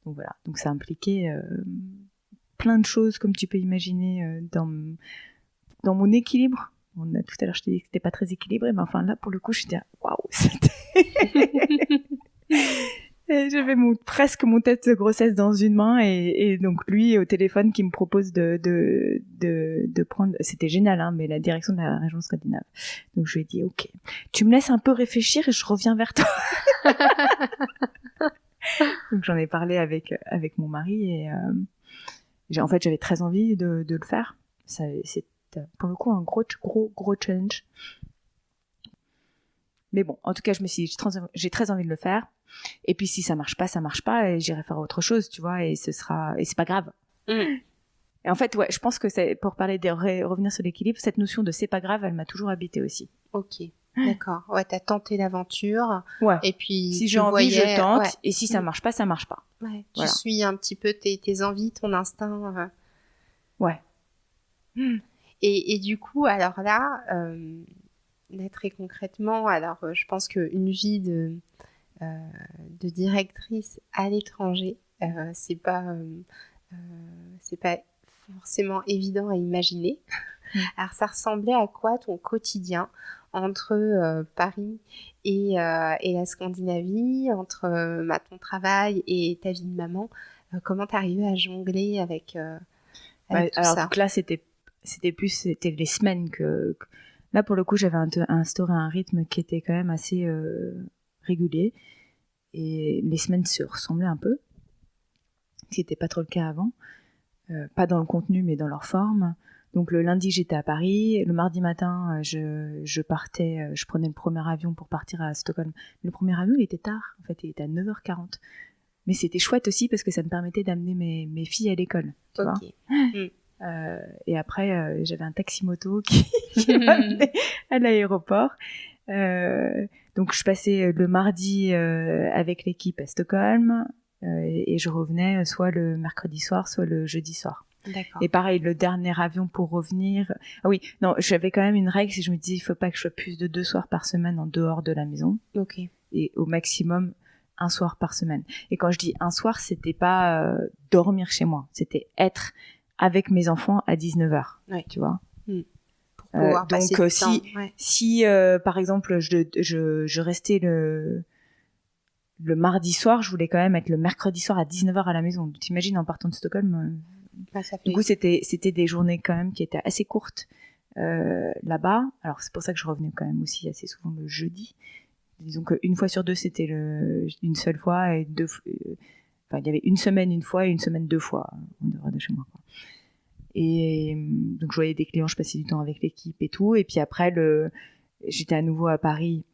Donc voilà, donc ça impliquait plein de choses, comme tu peux imaginer, dans mon équilibre. Tout à l'heure, je t'ai dit que c'était pas très équilibré, mais enfin là, pour le coup, je disais waouh, c'était... J'avais presque mon test de grossesse dans une main et donc lui au téléphone qui me propose de prendre, c'était génial, hein, mais la direction de la région scandinave. Donc je lui ai dit ok, tu me laisses un peu réfléchir et je reviens vers toi. Donc j'en ai parlé avec mon mari et en fait j'avais très envie de le faire. C'est pour le coup un gros challenge. Mais bon, en tout cas, je me suis dit, j'ai très envie de le faire. Et puis, si ça marche pas, et j'irai faire autre chose, tu vois, et c'est pas grave. Et en fait, ouais, je pense que c'est, pour parler revenir sur l'équilibre, cette notion de c'est pas grave, elle m'a toujours habité aussi. Ok, d'accord. Ouais, t'as tenté l'aventure. Ouais. Et puis, si j'ai envie, je tente. Ouais. Et si ça marche pas, ça marche pas. Ouais. Tu suis un petit peu tes envies, ton instinct. Ouais. Et du coup, alors là, très concrètement, alors je pense qu'une vie de directrice à l'étranger, c'est pas c'est pas forcément évident à imaginer. Alors, ça ressemblait à quoi ton quotidien entre Paris et la Scandinavie, entre ton travail et ta vie de maman? Comment t'arrivais à jongler avec tout alors, ça? donc là, c'était les semaines là, pour le coup, j'avais instauré un rythme qui était quand même assez régulier. Et les semaines se ressemblaient un peu, ce qui n'était pas trop le cas avant. Pas dans le contenu, mais dans leur forme. Donc le lundi, j'étais à Paris. Le mardi matin, je partais, je prenais le premier avion pour partir à Stockholm. Le premier avion, il était tard. En fait, il était à 9h40. Mais c'était chouette aussi parce que ça me permettait d'amener mes filles à l'école. Tu vois. Et après, j'avais un taxi-moto qui m'amenait à l'aéroport. Donc je passais le mardi avec l'équipe à Stockholm et je revenais soit le mercredi soir, soit le jeudi soir. D'accord. Et pareil, le dernier avion pour revenir... Ah oui, non, j'avais quand même une règle, c'est que je me disais, il ne faut pas que je sois plus de 2 soirs par semaine en dehors de la maison. Ok. Et au maximum, 1 soir par semaine. Et quand je dis 1 soir, c'était pas dormir chez moi, c'était être avec mes enfants à 19h, tu vois. Pour pouvoir passer du temps. Si par exemple, je restais le mardi soir, je voulais quand même être le mercredi soir à 19h à la maison. T'imagines, en partant de Stockholm... Du coup, c'était des journées quand même qui étaient assez courtes là-bas. Alors, c'est pour ça que je revenais quand même aussi assez souvent le jeudi. Disons qu'une fois sur 2, c'était une seule fois. Et il y avait une semaine une fois et une semaine 2 fois en dehors de chez moi, quoi. Et donc, je voyais des clients, je passais du temps avec l'équipe et tout. Et puis après, j'étais à nouveau à Paris.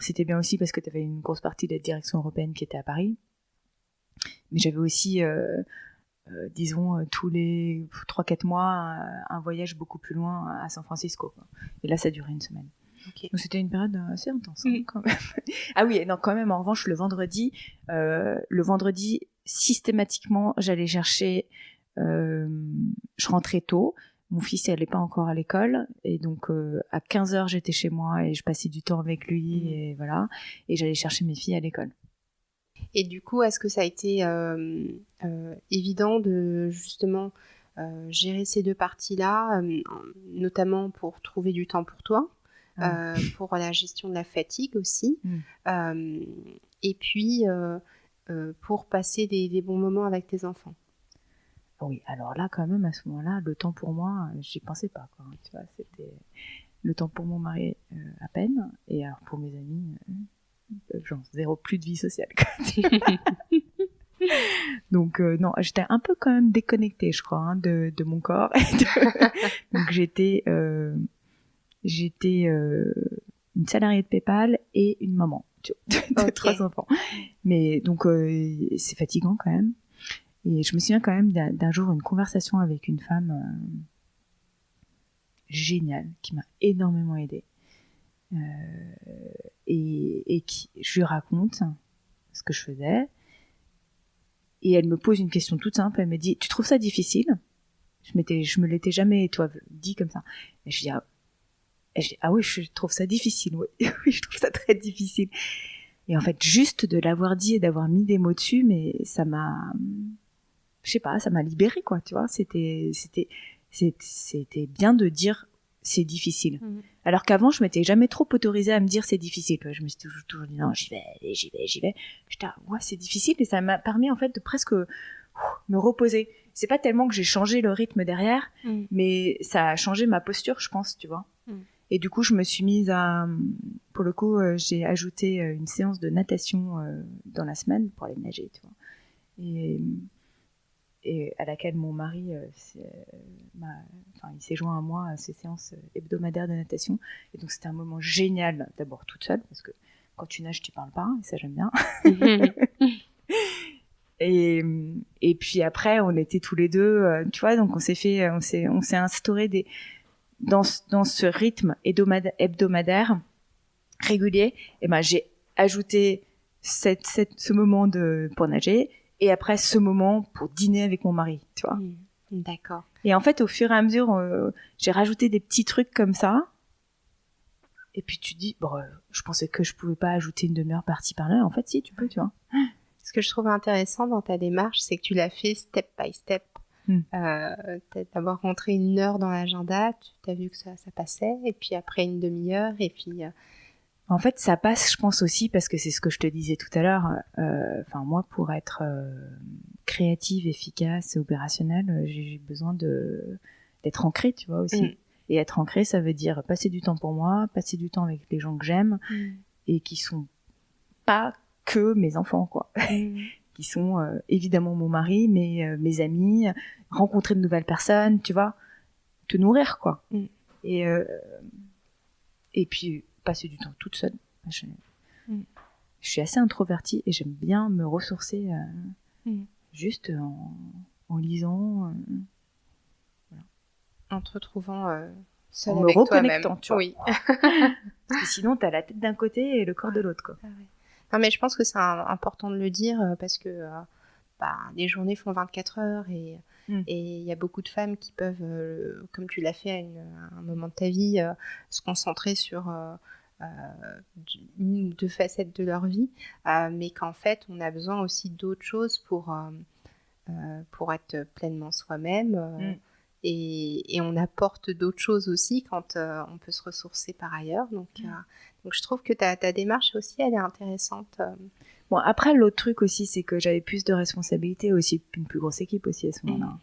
C'était bien aussi parce que tu avais une grosse partie de la direction européenne qui était à Paris. Mais j'avais aussi... disons tous les 3-4 mois un voyage beaucoup plus loin à San Francisco, quoi. Et là ça durait une semaine. Donc c'était une période assez intense quand même. Ah oui, non, quand même, en revanche le vendredi systématiquement j'allais chercher je rentrais tôt, mon fils n'allait pas encore à l'école et donc à 15h j'étais chez moi et je passais du temps avec lui et voilà, et j'allais chercher mes filles à l'école. Et du coup, est-ce que ça a été évident de justement gérer ces 2 parties-là, notamment pour trouver du temps pour toi, pour la gestion de la fatigue aussi, et puis pour passer des bons moments avec tes enfants? Oui, alors là, quand même, à ce moment-là, le temps pour moi, j'y pensais pas, quoi. Tu vois, c'était le temps pour mon mari à peine, et alors pour mes amis... genre 0 plus de vie sociale, quoi. Donc non, j'étais un peu quand même déconnectée, je crois, de mon corps. Donc j'étais une salariée de PayPal et une maman de 3 enfants. Mais donc c'est fatigant quand même. Et je me souviens quand même d'un jour une conversation avec une femme géniale qui m'a énormément aidée. Et je lui raconte ce que je faisais et elle me pose une question toute simple. Elle me dit: tu trouves ça difficile? Je me l'étais jamais dit comme ça. Et je dis ah oui, je trouve ça difficile, oui. Oui, je trouve ça très difficile. Et en fait, juste de l'avoir dit et d'avoir mis des mots dessus, mais ça m'a, je sais pas, ça m'a libérée, quoi, tu vois. C'était bien de dire c'est difficile. Alors qu'avant, je m'étais jamais trop autorisée à me dire c'est difficile. Je me suis toujours dit non, j'y vais. J'étais ouais, c'est difficile, et ça m'a permis en fait de presque me reposer. C'est pas tellement que j'ai changé le rythme derrière, mais ça a changé ma posture, je pense, tu vois. Et du coup, je me suis mise pour le coup, j'ai ajouté une séance de natation dans la semaine pour aller nager, tu vois. Et à laquelle mon mari il s'est joint à moi à ces séances hebdomadaires de natation. Et donc c'était un moment génial, d'abord toute seule, parce que quand tu nages tu parles pas, et ça j'aime bien. Et puis après on était tous les deux, tu vois, donc on s'est instauré dans ce rythme hebdomadaire régulier. Et ben j'ai ajouté ce moment pour nager. Et après, ce moment pour dîner avec mon mari, tu vois. D'accord. Et en fait, au fur et à mesure, j'ai rajouté des petits trucs comme ça. Et puis tu dis, bon, je pensais que je pouvais pas ajouter une demi-heure par-ci par-là. En fait, si, tu peux, tu vois. Ce que je trouve intéressant dans ta démarche, c'est que tu l'as fait step by step. D'avoir rentré 1 heure dans l'agenda, tu as vu que ça passait, et puis après une demi-heure, et puis... En fait, ça passe, je pense aussi, parce que c'est ce que je te disais tout à l'heure. Moi, pour être créative, efficace, opérationnelle, j'ai besoin d'être ancrée, tu vois, aussi. Et être ancrée, ça veut dire passer du temps pour moi, passer du temps avec les gens que j'aime, et qui sont pas que mes enfants, quoi. Qui sont évidemment mon mari, mais mes amis, rencontrer de nouvelles personnes, tu vois, te nourrir, quoi. Et puis passer du temps toute seule. Je suis assez introvertie et j'aime bien me ressourcer juste en lisant, voilà. En te retrouvant seule en avec me reconnectant, toi-même. Tu vois. Oui. Parce que sinon t'as la tête d'un côté et le corps de l'autre, quoi. Non, mais je pense que c'est important de le dire parce que les journées font 24 heures et il y a beaucoup de femmes qui peuvent, comme tu l'as fait à un moment de ta vie, se concentrer sur une ou deux facettes de leur vie, mais qu'en fait, on a besoin aussi d'autres choses pour être pleinement soi-même. Et on apporte d'autres choses aussi quand on peut se ressourcer par ailleurs. Donc je trouve que ta démarche aussi, elle est intéressante. Bon, après, l'autre truc aussi, c'est que j'avais plus de responsabilités, aussi une plus grosse équipe aussi à ce moment-là.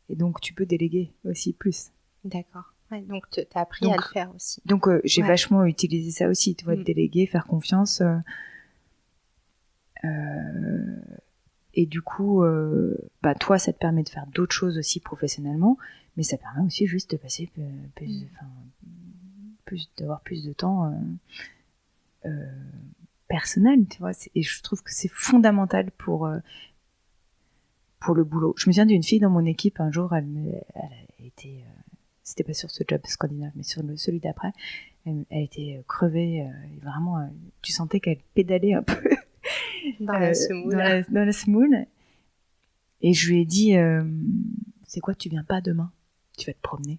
Et donc, tu peux déléguer aussi plus. D'accord. Ouais, donc, tu as appris à le faire aussi. Donc, j'ai vachement utilisé ça aussi, tu vois, de déléguer, faire confiance. Et du coup, toi, ça te permet de faire d'autres choses aussi professionnellement, mais ça permet aussi juste de passer d'avoir plus de temps personnel, tu vois. Et je trouve que c'est fondamental pour le boulot. Je me souviens d'une fille dans mon équipe, un jour, elle a été... c'était pas sur ce job scandinave, mais sur celui d'après, elle était crevée, vraiment, tu sentais qu'elle pédalait un peu dans la semoule. Dans la semoule. Et je lui ai dit, c'est quoi, tu viens pas demain? Tu vas te promener.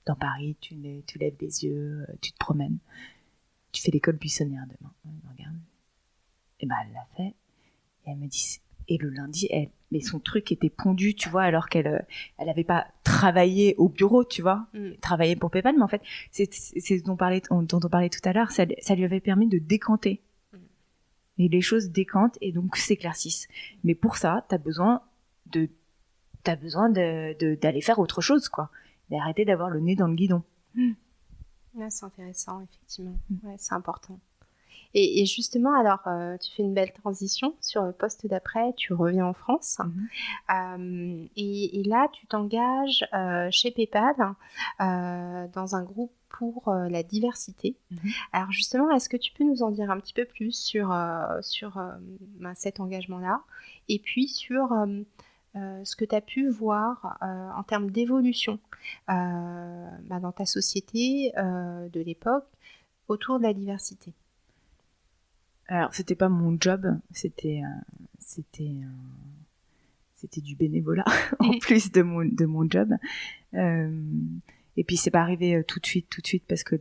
Dans Paris, tu lèves les yeux, tu te promènes. Tu fais l'école buissonnière demain. Regarde. Et ben, elle l'a fait. Et elle me dit, et le lundi, mais son truc était pondu, tu vois, alors qu'elle avait pas travaillé au bureau, tu vois, travaillé pour PayPal, mais en fait, c'est dont on parlait tout à l'heure, ça lui avait permis de décanter. Et les choses décantent et donc s'éclaircissent. Mais pour ça, t'as besoin d'aller faire autre chose, quoi. D'arrêter d'avoir le nez dans le guidon. Ouais, c'est intéressant, effectivement. Ouais, c'est important. Et justement, alors, tu fais une belle transition sur le poste d'après, tu reviens en France. Et là, tu t'engages chez PayPal dans un groupe pour la diversité. Alors justement, est-ce que tu peux nous en dire un petit peu plus sur cet engagement-là et puis sur ce que tu as pu voir en termes d'évolution dans ta société de l'époque autour de la diversité? Alors, c'était pas mon job, c'était du bénévolat en plus de mon job. Et puis c'est pas arrivé tout de suite parce que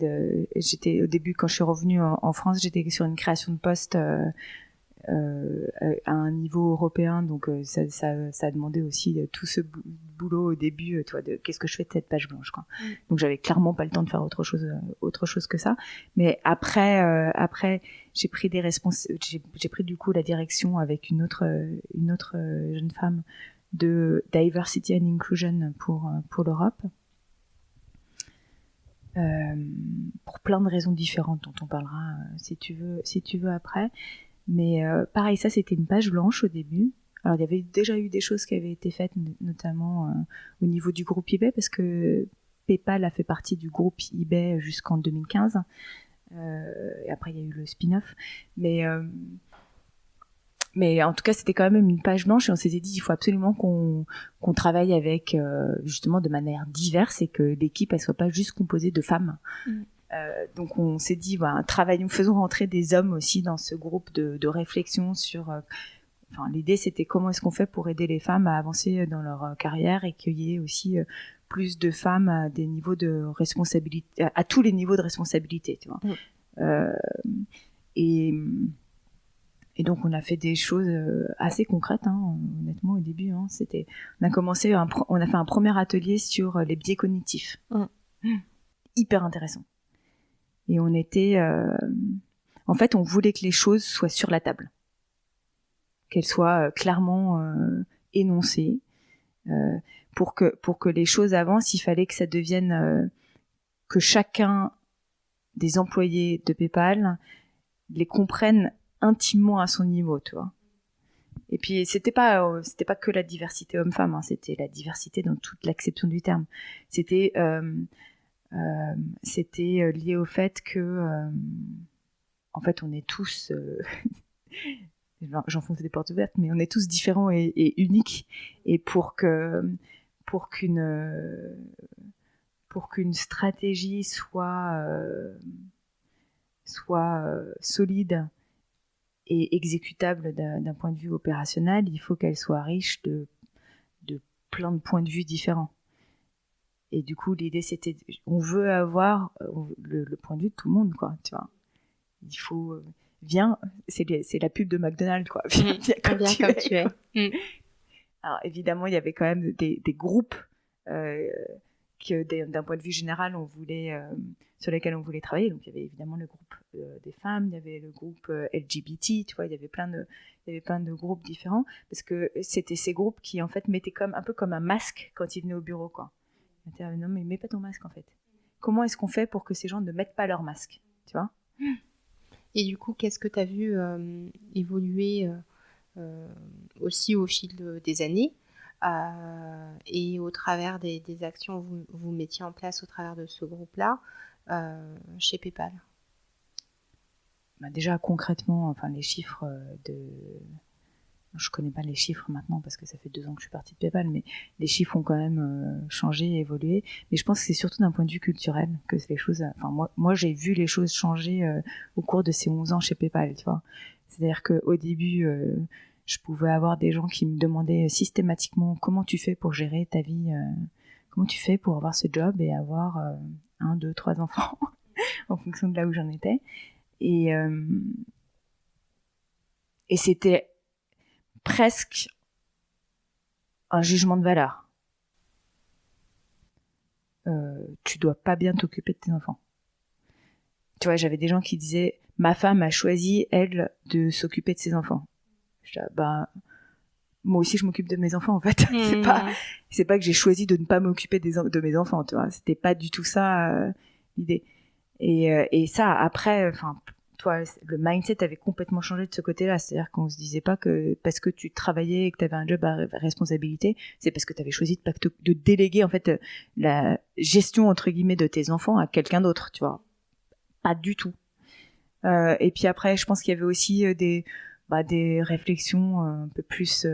j'étais au début, quand je suis revenue en France, j'étais sur une création de poste à un niveau européen, donc ça a demandé aussi tout ce boulot au début, toi, de qu'est-ce que je fais de cette page blanche, quoi. Donc j'avais clairement pas le temps de faire autre chose que ça. Mais après j'ai pris j'ai pris du coup la direction avec une autre jeune femme de Diversity and Inclusion pour l'Europe. Pour plein de raisons différentes dont on parlera si tu veux après. Mais pareil, ça c'était une page blanche au début. Alors il y avait déjà eu des choses qui avaient été faites, notamment au niveau du groupe eBay, parce que PayPal a fait partie du groupe eBay jusqu'en 2015. Et après il y a eu le spin-off. Mais en tout cas, c'était quand même une page blanche et on s'était dit il faut absolument qu'on travaille avec justement de manière diverse et que l'équipe elle soit pas juste composée de femmes. Donc on s'est dit faisons rentrer des hommes aussi dans ce groupe de réflexion sur. L'idée c'était comment est-ce qu'on fait pour aider les femmes à avancer dans leur carrière et qu'il y ait aussi plus de femmes à des niveaux de responsabilité, à tous les niveaux de responsabilité, tu vois. Et donc on a fait des choses assez concrètes, hein, honnêtement au début. Hein, on a fait un premier atelier sur les biais cognitifs, hyper intéressant. Et on était, en fait, on voulait que les choses soient sur la table, qu'elles soient clairement énoncées. Pour que les choses avancent, il fallait que ça devienne que chacun des employés de PayPal les comprenne intimement à son niveau, tu vois. Et puis c'était pas que la diversité homme-femme, hein, c'était la diversité dans toute l'acception du terme. C'était lié au fait que en fait on est tous j'enfonce des portes ouvertes, mais on est tous différents et uniques, et pour qu'une stratégie soit solide et exécutable d'un point de vue opérationnel, il faut qu'elle soit riche de plein de points de vue différents. Et du coup, l'idée, c'était, on veut avoir le point de vue de tout le monde, quoi, tu vois. Il faut, viens, c'est la pub de McDonald's, quoi. Viens comme tu es. Alors, évidemment, il y avait quand même des groupes d'un point de vue général, sur lesquels on voulait travailler. Donc, il y avait évidemment le groupe des femmes, il y avait le groupe LGBT, tu vois, il y avait plein de groupes différents, parce que c'était ces groupes qui, en fait, mettaient un peu comme un masque quand ils venaient au bureau, quoi. Ils disaient, non, mais mets pas ton masque, en fait. Comment est-ce qu'on fait pour que ces gens ne mettent pas leur masque, tu vois ? Et du coup, qu'est-ce que tu as vu évoluer aussi au fil des années et au travers des actions que vous mettiez en place au travers de ce groupe-là chez PayPal? Déjà, concrètement, enfin, les chiffres je connais pas les chiffres maintenant parce que ça fait 2 ans que je suis partie de PayPal, mais les chiffres ont quand même changé et évolué. Mais je pense que c'est surtout d'un point de vue culturel que les choses... Enfin, moi j'ai vu les choses changer au cours de ces 11 ans chez PayPal, tu vois. C'est-à-dire qu'au début, je pouvais avoir des gens qui me demandaient systématiquement comment tu fais pour gérer ta vie, comment tu fais pour avoir ce job et avoir 1, 2, 3 enfants en fonction de là où j'en étais. Et c'était presque un jugement de valeur. Tu dois pas bien t'occuper de tes enfants. Tu vois, j'avais des gens qui disaient ma femme a choisi, elle, de s'occuper de ses enfants. Je dis, moi aussi je m'occupe de mes enfants, en fait. C'est pas que j'ai choisi de ne pas m'occuper de mes enfants, tu vois. C'était pas du tout ça l'idée. Et ça, après, enfin, toi, le mindset avait complètement changé de ce côté-là. C'est-à-dire qu'on se disait pas que parce que tu travaillais et que tu avais un job à responsabilité, c'est parce que tu avais choisi de déléguer, en fait, la gestion, entre guillemets, de tes enfants à quelqu'un d'autre, tu vois. Pas du tout. Et puis après, je pense qu'il y avait aussi des réflexions un peu plus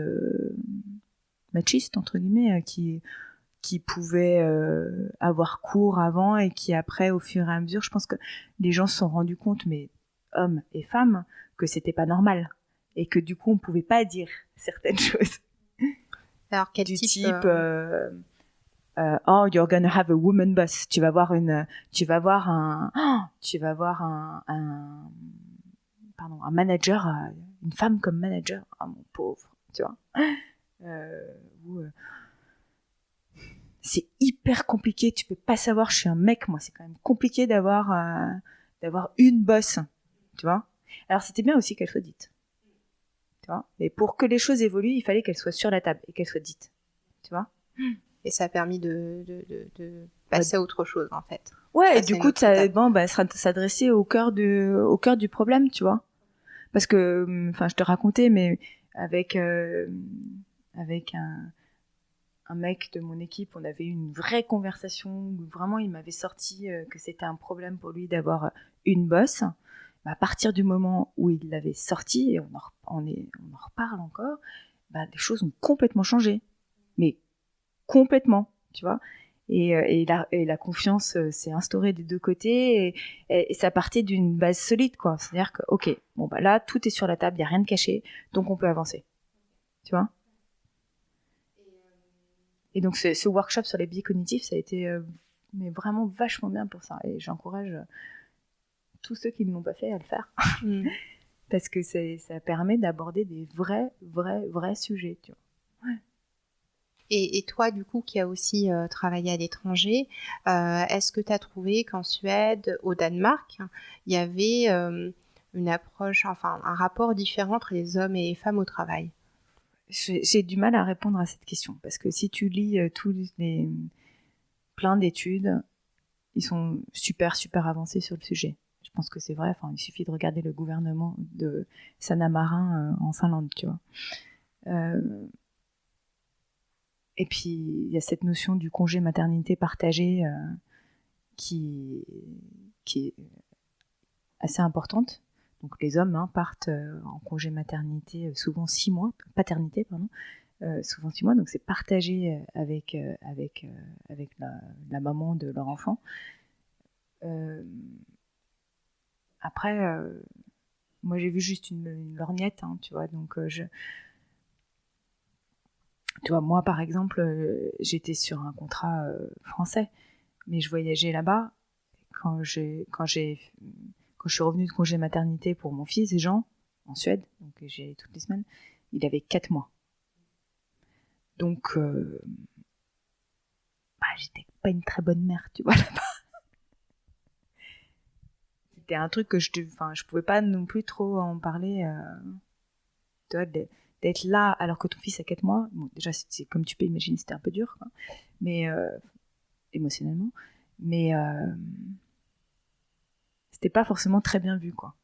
machistes, entre guillemets, qui pouvaient avoir cours avant et qui après, au fur et à mesure, je pense que les gens se sont rendus compte, mais hommes et femmes, que c'était pas normal et que du coup on pouvait pas dire certaines choses. Alors quel du type oh, you're gonna have a woman boss, tu vas voir un manager, une femme comme manager. Oh mon pauvre, tu vois. C'est hyper compliqué, tu peux pas savoir, je suis un mec, moi, c'est quand même compliqué d'avoir une boss, tu vois. Alors c'était bien aussi qu'elle soit dite, tu vois. Mais pour que les choses évoluent, il fallait qu'elle soit sur la table et qu'elle soit dite, tu vois. Et ça a permis de passer à autre chose, en fait. Ouais, et du coup, s'adresser au cœur du problème, tu vois. Parce que, enfin, je te racontais, mais avec un mec de mon équipe, on avait eu une vraie conversation où vraiment il m'avait sorti que c'était un problème pour lui d'avoir une boss. À partir du moment où il l'avait sorti, et on en reparle encore, les choses ont complètement changé. Mais complètement, tu vois. Et la confiance s'est instaurée des deux côtés et ça partait d'une base solide, quoi. C'est-à-dire que, ok, bon, là, tout est sur la table, il n'y a rien de caché, donc on peut avancer. Tu vois. Et donc ce workshop sur les biais cognitifs, ça a été mais vraiment vachement bien pour ça. Et j'encourage tous ceux qui ne l'ont pas fait à le faire. parce que ça permet d'aborder des vrais sujets, tu vois. Ouais. Et toi, du coup, qui as aussi travaillé à l'étranger, est-ce que tu as trouvé qu'en Suède, au Danemark, il y avait une approche, enfin un rapport différent entre les hommes et les femmes au travail? J'ai du mal à répondre à cette question, parce que si tu lis plein d'études, ils sont super avancés sur le sujet. Je pense que c'est vrai, enfin, il suffit de regarder le gouvernement de Sanna Marin en Finlande, tu vois. Et puis, il y a cette notion du congé maternité partagé qui est assez importante. Donc, les hommes partent en congé maternité souvent 6 mois, paternité, pardon, souvent 6 mois. Donc, c'est partagé avec la maman de leur enfant. Après, moi, j'ai vu juste une lorgnette, tu vois. Donc, tu vois, moi, par exemple, j'étais sur un contrat français, mais je voyageais là-bas. Quand je suis revenue de congé maternité pour mon fils, Jean, en Suède, donc j'y allais toutes les semaines, il avait 4 mois. Donc, j'étais pas une très bonne mère, tu vois, là-bas. C'était un truc que je pouvais pas non plus trop en parler, tu vois, d'être là alors que ton fils a 4 mois. Bon, déjà, c'est comme tu peux imaginer, c'était un peu dur, quoi. Mais émotionnellement. Mais c'était pas forcément très bien vu, quoi.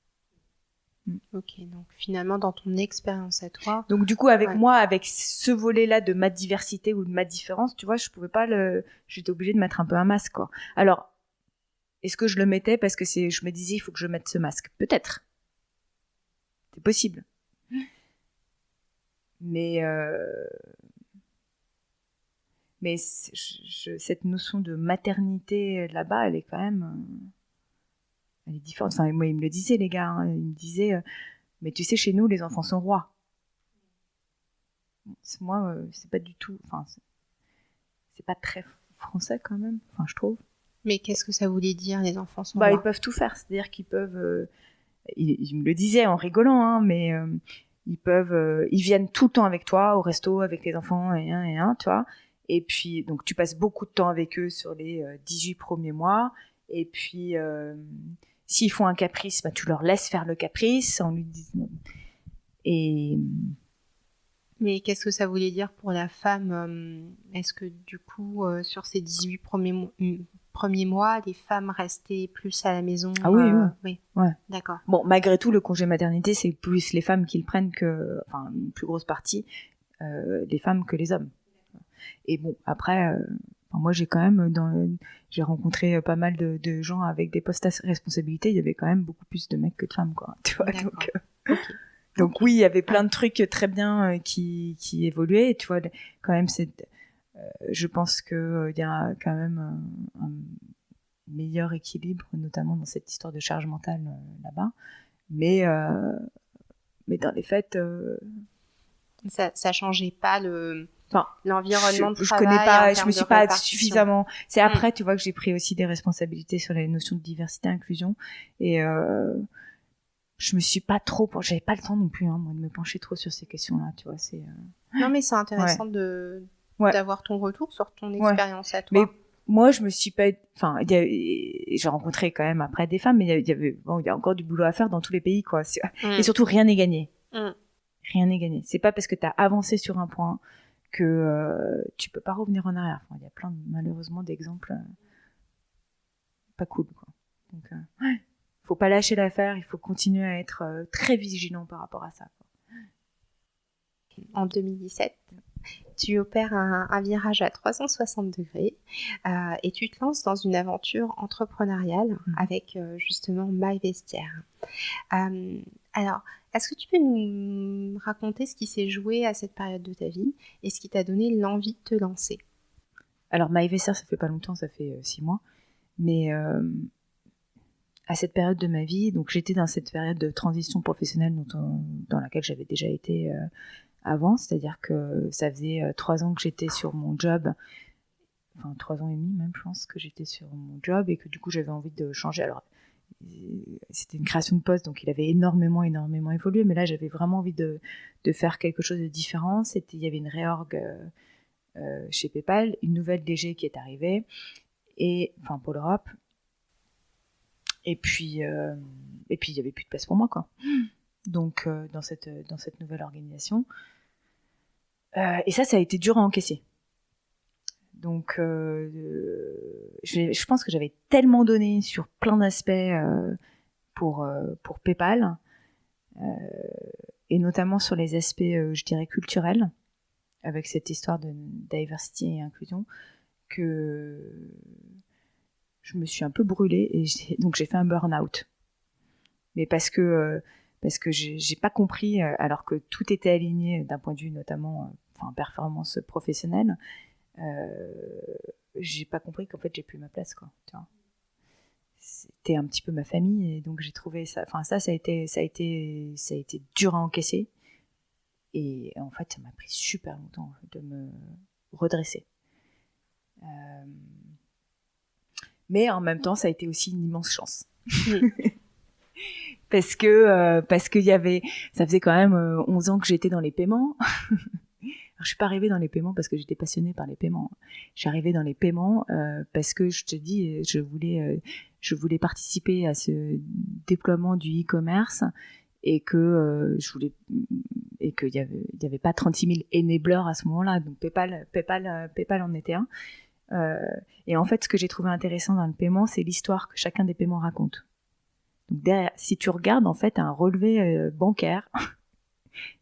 Ok, donc finalement, dans ton expérience à toi... Donc du coup, avec moi, avec ce volet-là de ma diversité ou de ma différence, tu vois, je pouvais pas j'étais obligée de mettre un peu un masque, quoi. Alors, est-ce que je le mettais parce que je me disais, il faut que je mette ce masque? Peut-être. C'est possible. Mais cette notion de maternité là-bas, elle est quand même... elle est différente. Enfin, moi, ils me le disaient, les gars. Ils me disaient, mais tu sais, chez nous, les enfants sont rois. Moi, c'est pas du tout... Enfin, c'est pas très français, quand même. Enfin, je trouve. Mais qu'est-ce que ça voulait dire, les enfants sont rois? Ils peuvent tout faire. C'est-à-dire qu'ils peuvent... ils me le disaient en rigolant, mais... ils viennent tout le temps avec toi, au resto, avec les enfants, et tu vois. Et puis, donc, tu passes beaucoup de temps avec eux sur les 18 premiers mois. Et puis... s'ils font un caprice, tu leur laisses faire le caprice. Mais qu'est-ce que ça voulait dire pour la femme? Est-ce que du coup, sur ces 18 premiers mois, les femmes restaient plus à la maison? Ah oui, oui. Ouais. D'accord. Bon, malgré tout, le congé maternité, c'est plus les femmes qui le prennent enfin, une plus grosse partie, les femmes que les hommes. Et bon, après... moi, j'ai quand même j'ai rencontré pas mal de gens avec des postes à responsabilité. Il y avait quand même beaucoup plus de mecs que de femmes, quoi. Tu vois, donc oui, il y avait plein de trucs très bien qui évoluaient. Et tu vois, quand même, je pense que il y a quand même un meilleur équilibre, notamment dans cette histoire de charge mentale là-bas. Mais dans les faits, ça changeait pas l'environnement de travail. Je connais pas, je me suis pas suffisamment. C'est après, tu vois, que j'ai pris aussi des responsabilités sur les notions de diversité, inclusion, et je me suis pas trop, j'avais pas le temps non plus, moi, de me pencher trop sur ces questions-là, tu vois. Non, mais c'est intéressant d'avoir ton retour sur ton expérience à toi. Mais moi, je me suis pas, enfin, j'ai rencontré quand même après des femmes, mais il y a encore du boulot à faire dans tous les pays, quoi. Et surtout, rien n'est gagné. Rien n'est gagné. C'est pas parce que t'as avancé sur un point que tu peux pas revenir en arrière. Enfin, il y a plein, malheureusement, d'exemples pas cool, quoi. Donc, faut pas lâcher l'affaire, il faut continuer à être très vigilant par rapport à ça, quoi. En 2017, tu opères un virage à 360 degrés et tu te lances dans une aventure entrepreneuriale avec justement MyVestiaire. Alors, est-ce que tu peux nous raconter ce qui s'est joué à cette période de ta vie et ce qui t'a donné l'envie de te lancer? Alors, MyVestiaire, ça fait pas longtemps, ça fait 6 mois, mais à cette période de ma vie, donc j'étais dans cette période de transition professionnelle dans laquelle j'avais déjà été avant, c'est-à-dire que ça faisait 3 ans que j'étais sur mon job, enfin 3 ans et demi même, je pense, que j'étais sur mon job et que du coup j'avais envie de changer. Alors c'était une création de poste, donc il avait énormément évolué, mais là j'avais vraiment envie de faire quelque chose de différent. Il y avait une réorg chez PayPal, une nouvelle DG qui est arrivée, pour l'Europe, et puis il y avait plus de place pour moi, quoi. Donc dans cette nouvelle organisation, et ça a été dur à encaisser. Donc je pense que j'avais tellement donné sur plein d'aspects pour PayPal, et notamment sur les aspects, je dirais, culturels, avec cette histoire de diversity et inclusion, que je me suis un peu brûlée, et donc j'ai fait un burn-out. Mais parce que j'ai pas compris, alors que tout était aligné d'un point de vue notamment performance professionnelle, j'ai pas compris qu'en fait j'ai plus ma place, quoi, tu vois. C'était un petit peu ma famille, et donc j'ai trouvé ça, ça a été dur à encaisser, et en fait ça m'a pris super longtemps de me redresser, mais en même temps ça a été aussi une immense chance. parce que ça faisait quand même 11 ans que j'étais dans les paiements. Alors, je suis pas arrivée dans les paiements parce que j'étais passionnée par les paiements. Je suis arrivée dans les paiements parce que je te dis, je voulais participer à ce déploiement du e-commerce, et que il y avait pas 36 000 enablers à ce moment-là. Donc PayPal en était un. Et en fait, ce que j'ai trouvé intéressant dans le paiement, c'est l'histoire que chacun des paiements raconte. Donc derrière, si tu regardes en fait un relevé bancaire,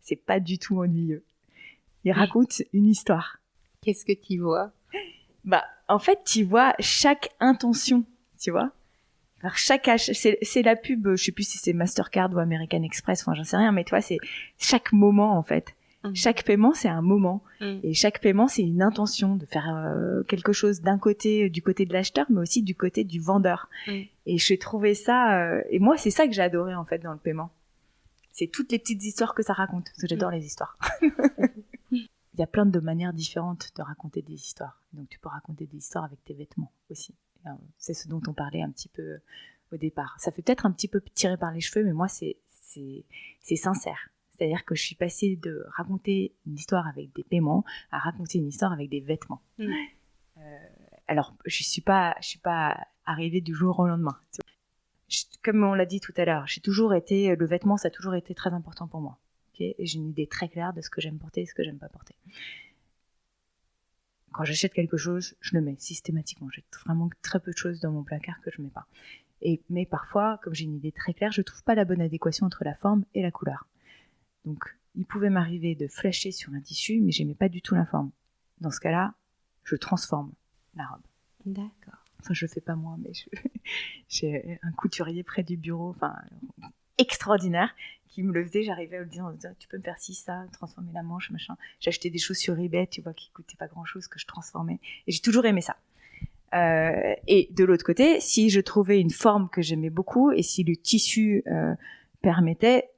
c'est pas du tout ennuyeux. Il raconte une histoire. Qu'est-ce que tu vois ? En fait, tu vois chaque intention, tu vois. Alors c'est la pub, je sais plus si c'est Mastercard ou American Express, j'en sais rien, mais tu vois, c'est chaque moment en fait. Chaque paiement, c'est un moment, et chaque paiement, c'est une intention de faire quelque chose du côté de l'acheteur, mais aussi du côté du vendeur. Et j'ai trouvé ça, et moi, c'est ça que j'ai adoré en fait dans le paiement. C'est toutes les petites histoires que ça raconte, parce que j'adore les histoires. Il y a plein de manières différentes de raconter des histoires. Donc tu peux raconter des histoires avec tes vêtements aussi. C'est ce dont on parlait un petit peu au départ. Ça fait peut-être un petit peu tiré par les cheveux, mais moi c'est sincère. C'est-à-dire que je suis passée de raconter une histoire avec des paiements à raconter une histoire avec des vêtements. Alors je suis pas arrivée du jour au lendemain. Comme on l'a dit tout à l'heure, le vêtement, ça a toujours été très important pour moi. Okay, et j'ai une idée très claire de ce que j'aime porter et ce que j'aime pas porter. Quand j'achète quelque chose, je le mets systématiquement. J'ai vraiment très peu de choses dans mon placard que je mets pas. Mais parfois, comme j'ai une idée très claire, je trouve pas la bonne adéquation entre la forme et la couleur. Donc, il pouvait m'arriver de flasher sur un tissu, mais j'aimais pas du tout la forme. Dans ce cas-là, je transforme la robe. D'accord. Je fais pas moi, mais j'ai un couturier près du bureau, extraordinaire, qui me le faisait. J'arrivais à le dire en disant, tu peux me faire ci, ça, transformer la manche, machin. J'achetais des choses sur eBay, tu vois, qui coûtaient pas grand-chose, que je transformais. Et j'ai toujours aimé ça. Et de l'autre côté, si je trouvais une forme que j'aimais beaucoup, et si le tissu permettait,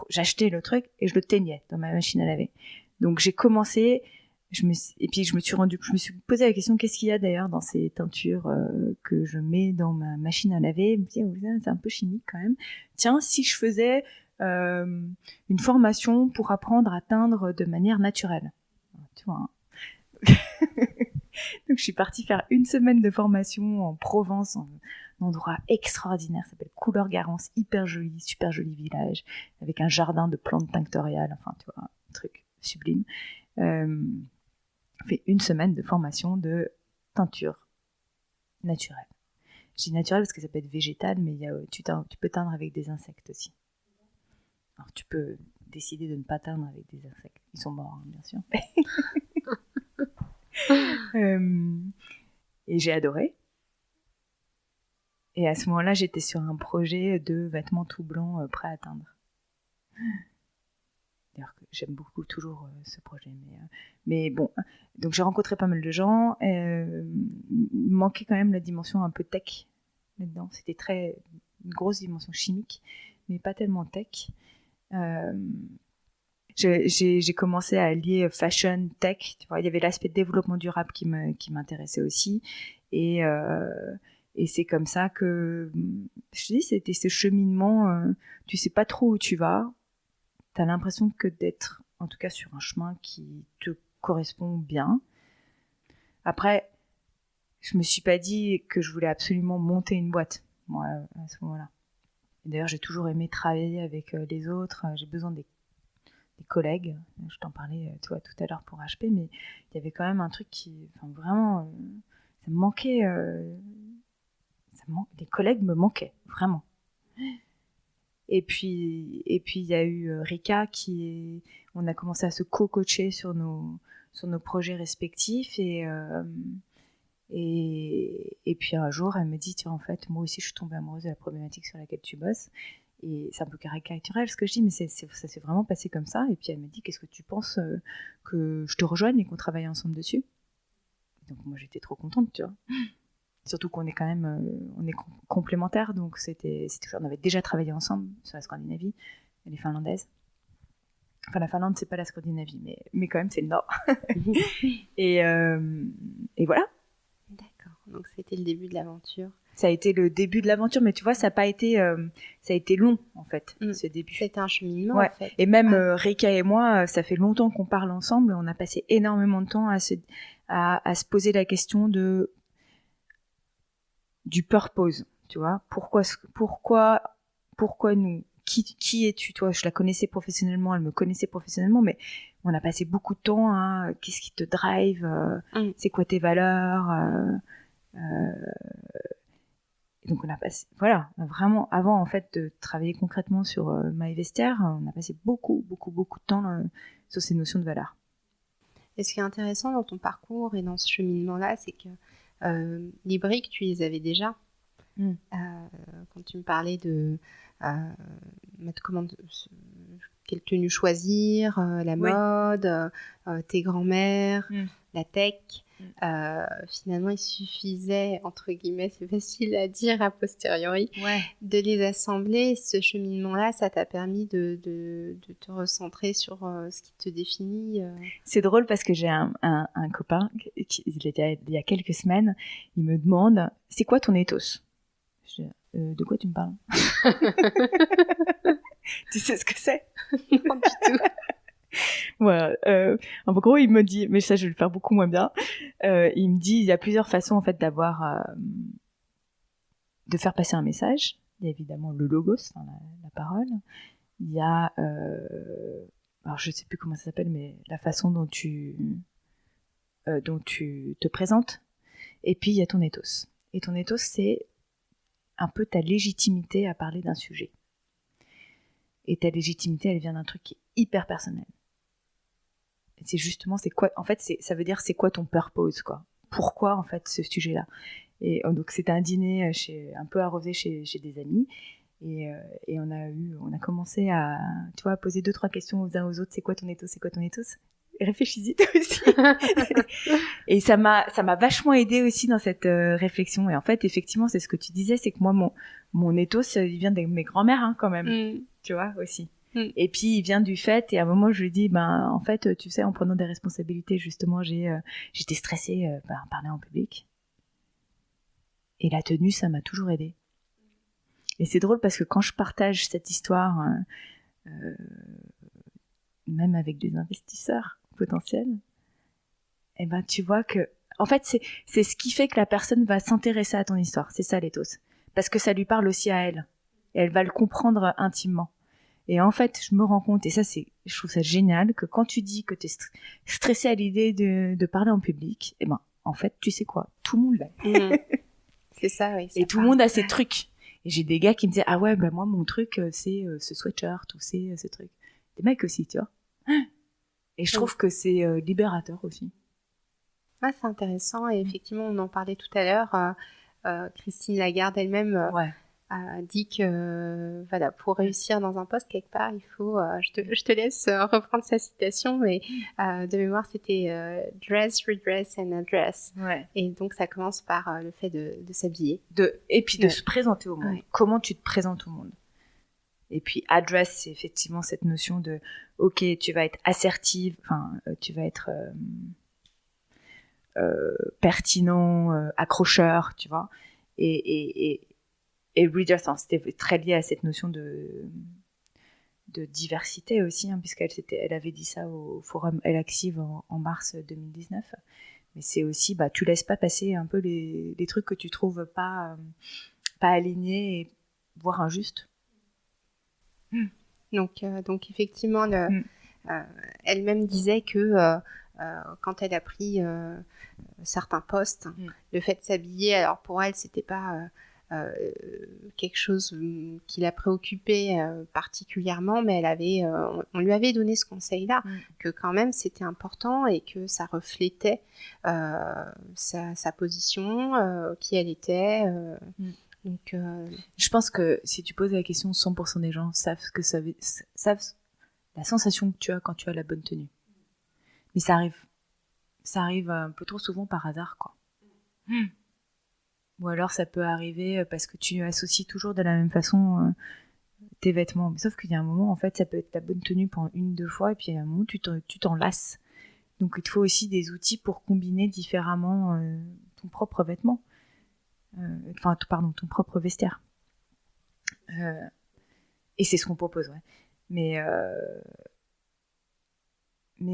j'achetais le truc et je le teignais dans ma machine à laver. Donc j'ai commencé, et puis je me suis posé la question, qu'est-ce qu'il y a d'ailleurs dans ces teintures que je mets dans ma machine à laver? Je me dis, c'est un peu chimique quand même. Tiens, si je faisais une formation pour apprendre à teindre de manière naturelle, tu vois. Donc je suis partie faire 1 semaine de formation en Provence, un endroit extraordinaire, ça s'appelle Couleur Garance, hyper joli, super joli village, avec un jardin de plantes tinctoriales, tu vois, un truc sublime. Fait 1 semaine de formation de teinture naturelle. Je dis naturelle parce que ça peut être végétal, mais tu peux teindre avec des insectes aussi. Alors tu peux décider de ne pas teindre avec des insectes. Ils sont morts, hein, bien sûr. Et j'ai adoré. Et à ce moment-là, j'étais sur un projet de vêtements tout blancs prêts à teindre. D'ailleurs, j'aime beaucoup toujours ce projet. Mais bon, donc j'ai rencontré pas mal de gens. Il manquait quand même la dimension un peu tech là-dedans. C'était une grosse dimension chimique, mais pas tellement tech. J'ai commencé à lier fashion, tech. Tu vois, il y avait l'aspect développement durable qui m'intéressait aussi. Et Et c'est comme ça que, je te dis, c'était ce cheminement, tu sais pas trop où tu vas, t'as l'impression que d'être, en tout cas, sur un chemin qui te correspond bien. Après, je me suis pas dit que je voulais absolument monter une boîte, moi, à ce moment-là. Et d'ailleurs, j'ai toujours aimé travailler avec les autres. J'ai besoin des collègues. Je t'en parlais, toi, tout à l'heure pour HP, mais il y avait quand même un truc qui, enfin, vraiment, ça me manquait. Les collègues me manquaient, vraiment. Et puis il y a eu Rika on a commencé à se co-coacher sur nos projets respectifs et puis un jour elle me dit tiens en fait moi aussi je suis tombée amoureuse de la problématique sur laquelle tu bosses et c'est un peu caricatural ce que je dis mais ça s'est vraiment passé comme ça et puis elle me dit qu'est-ce que tu penses que je te rejoigne et qu'on travaille ensemble dessus. Donc moi j'étais trop contente tu vois. Surtout qu'on est quand même complémentaires, donc on avait déjà travaillé ensemble sur la Scandinavie, elle est finlandaise. Enfin, la Finlande, c'est pas la Scandinavie, mais quand même, c'est le Nord. et voilà. D'accord, donc c'était le début de l'aventure. Ça a été le début de l'aventure, mais tu vois, ça a été long, en fait, ce début. C'était un cheminement, ouais. en fait. Et même Rika et moi, ça fait longtemps qu'on parle ensemble, on a passé énormément de temps à se poser la question du purpose, tu vois, pourquoi nous, qui es-tu, toi, je la connaissais professionnellement, elle me connaissait professionnellement, mais on a passé beaucoup de temps à qu'est-ce qui te drive, c'est quoi tes valeurs, donc on a passé, voilà, vraiment, avant en fait de travailler concrètement sur MyVestiaire, on a passé beaucoup de temps sur ces notions de valeurs. Et ce qui est intéressant dans ton parcours et dans ce cheminement-là, c'est que les briques, tu les avais déjà. Quand tu me parlais de quelle tenue choisir, la mode, tes grands-mères, la tech, finalement il suffisait, entre guillemets, c'est facile à dire a posteriori, de les assembler. Ce cheminement-là, ça t'a permis de te recentrer sur ce qui te définit. C'est drôle parce que j'ai un copain, il y a quelques semaines, il me demande « C'est quoi ton ethos ?» Je dis de quoi tu me parles? Tu sais ce que c'est? Non, du tout. Voilà. En gros, il me dit, mais ça, je vais le faire beaucoup moins bien. Il me dit, il y a plusieurs façons en fait de faire passer un message. Il y a évidemment le logos, enfin, la parole. Il y a, alors je sais plus comment ça s'appelle, mais la façon dont tu te présentes. Et puis il y a ton ethos. Et ton ethos, c'est un peu ta légitimité à parler d'un sujet. Et ta légitimité, elle vient d'un truc qui est hyper personnel. Et c'est justement, c'est quoi, en fait, ça veut dire c'est quoi ton purpose, quoi. Pourquoi, en fait, ce sujet-là. Et donc, c'était un dîner un peu arrosé chez des amis. Et on a commencé à, tu vois, à poser 2-3 questions aux uns aux autres. C'est quoi ton ethos? C'est quoi ton ethos? Et réfléchis-y toi aussi. Et ça m'a vachement aidé aussi dans cette réflexion. Et en fait, effectivement, c'est ce que tu disais, c'est que moi, mon ethos, il vient de mes grands-mères, hein, quand même. Tu vois, aussi. Et puis, il vient du fait, et à un moment, je lui dis, ben, en fait, tu sais, en prenant des responsabilités, justement, j'étais stressée par parler en public. Et la tenue, ça m'a toujours aidée. Et c'est drôle parce que quand je partage cette histoire, même avec des investisseurs potentiels, eh ben, tu vois que, en fait, c'est ce qui fait que la personne va s'intéresser à ton histoire. C'est ça, l'ethos. Parce que ça lui parle aussi à elle. Et elle va le comprendre intimement. Et en fait, je me rends compte, et ça, je trouve ça génial, que quand tu dis que tu es stressé à l'idée de parler en public, eh ben, en fait, tu sais quoi? Tout le monde l'a. C'est ça, oui. Et tout le monde a ses trucs. Et j'ai des gars qui me disaient, ah ouais, ben moi, mon truc, c'est ce sweatshirt, ou c'est ce truc. Des mecs aussi, tu vois. Et je trouve que c'est libérateur aussi. Ouais, c'est intéressant. Et effectivement, on en parlait tout à l'heure. Christine Lagarde elle-même a dit que voilà, pour réussir dans un poste quelque part, il faut, je te laisse reprendre sa citation, mais de mémoire c'était dress, redress and address. Et donc ça commence par le fait de s'habiller. Et puis de se présenter au monde. Comment tu te présentes au monde. Et puis address, c'est effectivement cette notion de ok, tu vas être assertive, enfin tu vas être pertinent, accrocheur, tu vois. Et Readers, c'était très lié à cette notion de diversité aussi, hein, elle avait dit ça au forum Elle Active en mars 2019. Mais c'est aussi, tu laisses pas passer un peu les trucs que tu trouves pas alignés, et voire injustes. Donc effectivement, elle-même disait que quand elle a pris certains postes, le fait de s'habiller, alors pour elle, c'était pas quelque chose qui la préoccupait particulièrement, mais on lui avait donné ce conseil-là, que quand même c'était important et que ça reflétait sa position, qui elle était. Donc, je pense que si tu poses la question, 100% des gens savent la sensation que tu as quand tu as la bonne tenue. Mais ça arrive un peu trop souvent par hasard, quoi. Ou alors ça peut arriver parce que tu associes toujours de la même façon tes vêtements. Mais sauf qu'il y a un moment, en fait, ça peut être la bonne tenue pendant 1-2 fois, et puis il y a un moment, tu t'en lasses. Donc il te faut aussi des outils pour combiner différemment ton propre vêtement. Ton propre vestiaire. Et c'est ce qu'on propose, ouais. Mais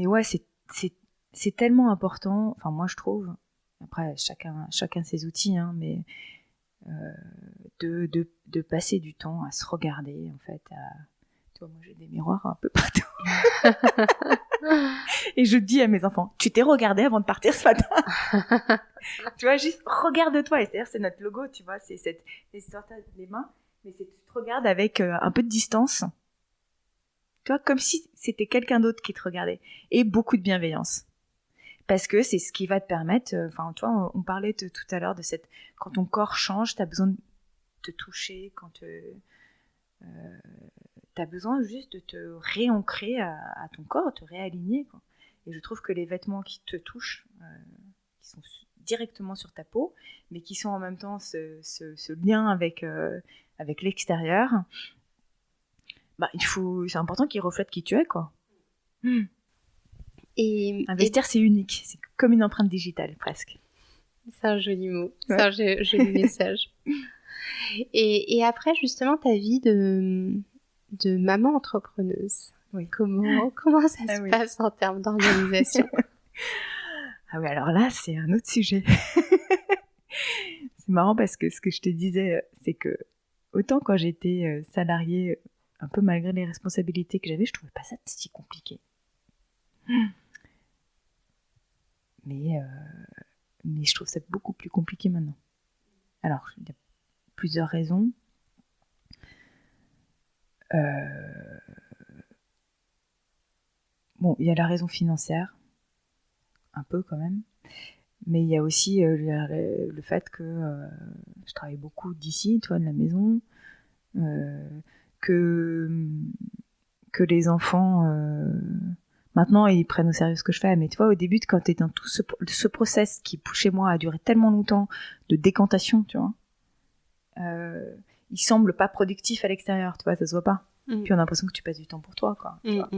ouais, c'est tellement important, enfin moi je trouve, après chacun ses outils, hein, mais de passer du temps à se regarder, en fait. Tu vois, moi j'ai des miroirs un peu partout. Et je dis à mes enfants, tu t'es regardé avant de partir ce matin? Tu vois, juste regarde-toi. Et c'est-à-dire, c'est notre logo, tu vois, c'est les mains, mais tu te regardes avec un peu de distance. Tu vois, comme si c'était quelqu'un d'autre qui te regardait. Et beaucoup de bienveillance. Parce que c'est ce qui va te permettre, tu vois, on parlait tout à l'heure de quand ton corps change, t'as besoin de te toucher, t'as besoin juste de te réancrer à ton corps, te réaligner, quoi. Et je trouve que les vêtements qui te touchent, qui sont directement sur ta peau, mais qui sont en même temps ce lien avec l'extérieur, c'est important qu'ils reflètent qui tu es, quoi. Et un vestiaire, c'est unique, c'est comme une empreinte digitale, presque. C'est un joli mot, ouais. C'est un joli message. Et après, justement, ta vie de maman entrepreneuse. Oui. Comment ça se passe en termes d'organisation? Ah oui, alors là, c'est un autre sujet. C'est marrant parce que ce que je te disais, c'est que autant quand j'étais salariée, un peu malgré les responsabilités que j'avais, je trouvais pas ça si compliqué. Mais je trouve ça beaucoup plus compliqué maintenant. Alors, il y a plusieurs raisons. Bon, il y a la raison financière, un peu quand même, mais il y a aussi le fait que je travaille beaucoup d'ici, toi, de la maison, que les enfants, maintenant, ils prennent au sérieux ce que je fais, mais tu vois, au début, quand tu es dans tout ce process qui, chez moi, a duré tellement longtemps, de décantation, tu vois, il semble pas productif à l'extérieur, tu vois, ça se voit pas. Puis on a l'impression que tu passes du temps pour toi, quoi. Tu vois.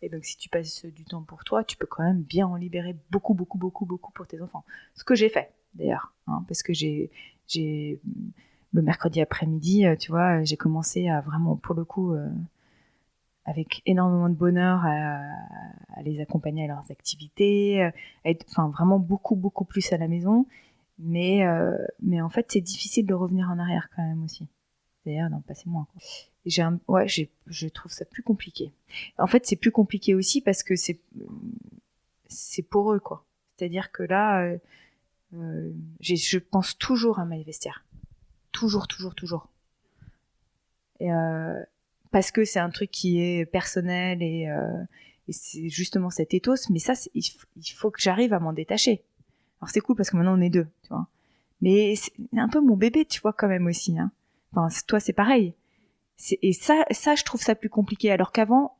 Et donc, si tu passes du temps pour toi, tu peux quand même bien en libérer beaucoup, beaucoup, beaucoup, beaucoup pour tes enfants. Ce que j'ai fait, d'ailleurs, hein, parce que j'ai le mercredi après-midi, tu vois, j'ai commencé à vraiment, pour le coup, avec énormément de bonheur, à les accompagner à leurs activités, à être, vraiment beaucoup, beaucoup plus à la maison. Mais en fait, c'est difficile de revenir en arrière quand même aussi. C'est-à-dire d'en passer moins, quoi. Je trouve ça plus compliqué. En fait, c'est plus compliqué aussi parce que c'est pour eux, quoi. C'est-à-dire que là, je pense toujours à my vestiaire. Toujours. Et parce que c'est un truc qui est personnel et c'est justement cet ethos. Mais ça, il faut que j'arrive à m'en détacher. Alors c'est cool parce que maintenant on est 2, tu vois. Mais c'est un peu mon bébé, tu vois, quand même aussi, hein. Enfin, toi, c'est pareil. Et ça, je trouve ça plus compliqué. Alors qu'avant,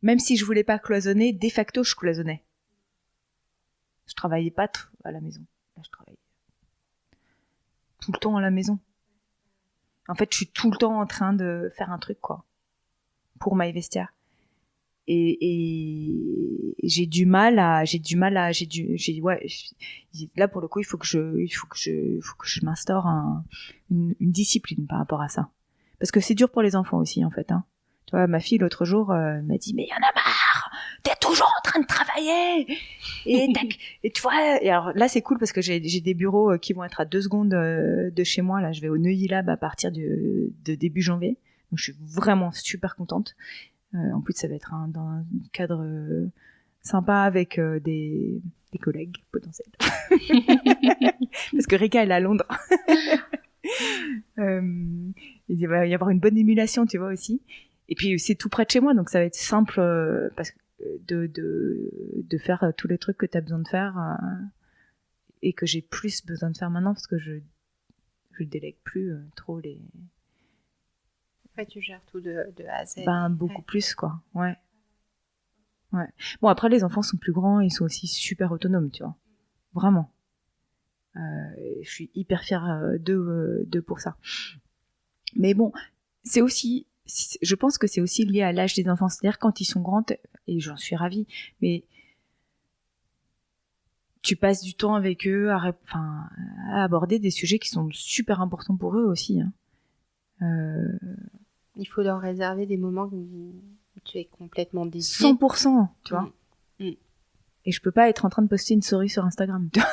même si je voulais pas cloisonner, de facto, je cloisonnais. Je travaillais pas à la maison. Là, je travaillais tout le temps à la maison. En fait, je suis tout le temps en train de faire un truc, quoi, pour my vestiaire. Et j'ai du mal là pour le coup il faut que je m'instaure une discipline par rapport à ça, parce que c'est dur pour les enfants aussi en fait, hein. Tu vois, ma fille l'autre jour m'a dit mais il y en a marre, t'es toujours en train de travailler et tu vois, et alors là c'est cool parce que j'ai des bureaux qui vont être à 2 secondes de chez moi. Là je vais au Neuilly Lab à partir de début janvier, donc je suis vraiment super contente. En plus, ça va être dans un cadre sympa avec des collègues potentiels. Parce que Rika, elle est à Londres. Il va y avoir une bonne émulation, tu vois, aussi. Et puis, c'est tout près de chez moi, donc ça va être simple parce que de faire tous les trucs que tu as besoin de faire et que j'ai plus besoin de faire maintenant parce que je délègue plus trop les... Ouais, tu gères tout de A à Z. Beaucoup plus, quoi. Ouais. Bon, après, les enfants sont plus grands, ils sont aussi super autonomes, tu vois. Vraiment. Je suis hyper fière d'eux pour ça. Mais bon, c'est aussi... Je pense que c'est aussi lié à l'âge des enfants. C'est-à-dire, quand ils sont grands, et j'en suis ravie, mais tu passes du temps avec eux à aborder des sujets qui sont super importants pour eux aussi, hein. Il faut leur réserver des moments où tu es complètement dédié. 100%, tu vois. Et je peux pas être en train de poster une story sur Instagram, tu vois.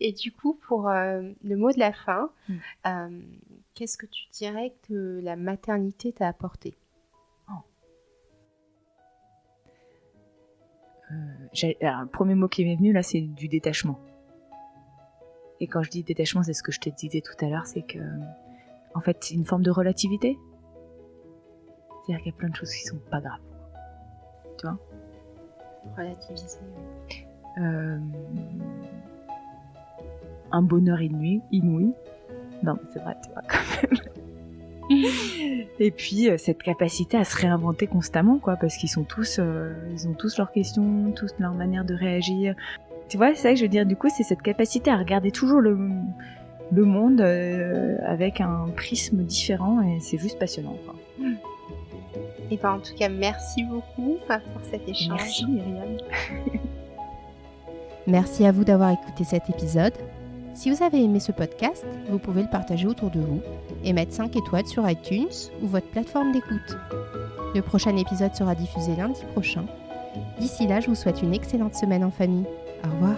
Et du coup, pour le mot de la fin, qu'est-ce que tu dirais que la maternité t'a apporté ? Alors, le premier mot qui m'est venu, là, c'est du détachement. Et quand je dis détachement, c'est ce que je te disais tout à l'heure, c'est que, en fait, c'est une forme de relativité. C'est-à-dire qu'il y a plein de choses qui sont pas graves. Tu vois ? Relativiser. Un bonheur inouï. Non, mais c'est vrai, tu vois, quand même. Et puis, cette capacité à se réinventer constamment, quoi, parce qu'ils sont tous, ils ont tous leurs questions, tous leur manière de réagir. Tu vois, c'est ça que je veux dire, du coup, c'est cette capacité à regarder toujours le monde avec un prisme différent, et c'est juste passionnant, quoi. Et en tout cas, merci beaucoup pour cet échange. Merci Myriam. Merci à vous d'avoir écouté cet épisode. Si vous avez aimé ce podcast, vous pouvez le partager autour de vous et mettre 5 étoiles sur iTunes ou votre plateforme d'écoute. Le prochain épisode sera diffusé lundi prochain. D'ici là, je vous souhaite une excellente semaine en famille. Au revoir.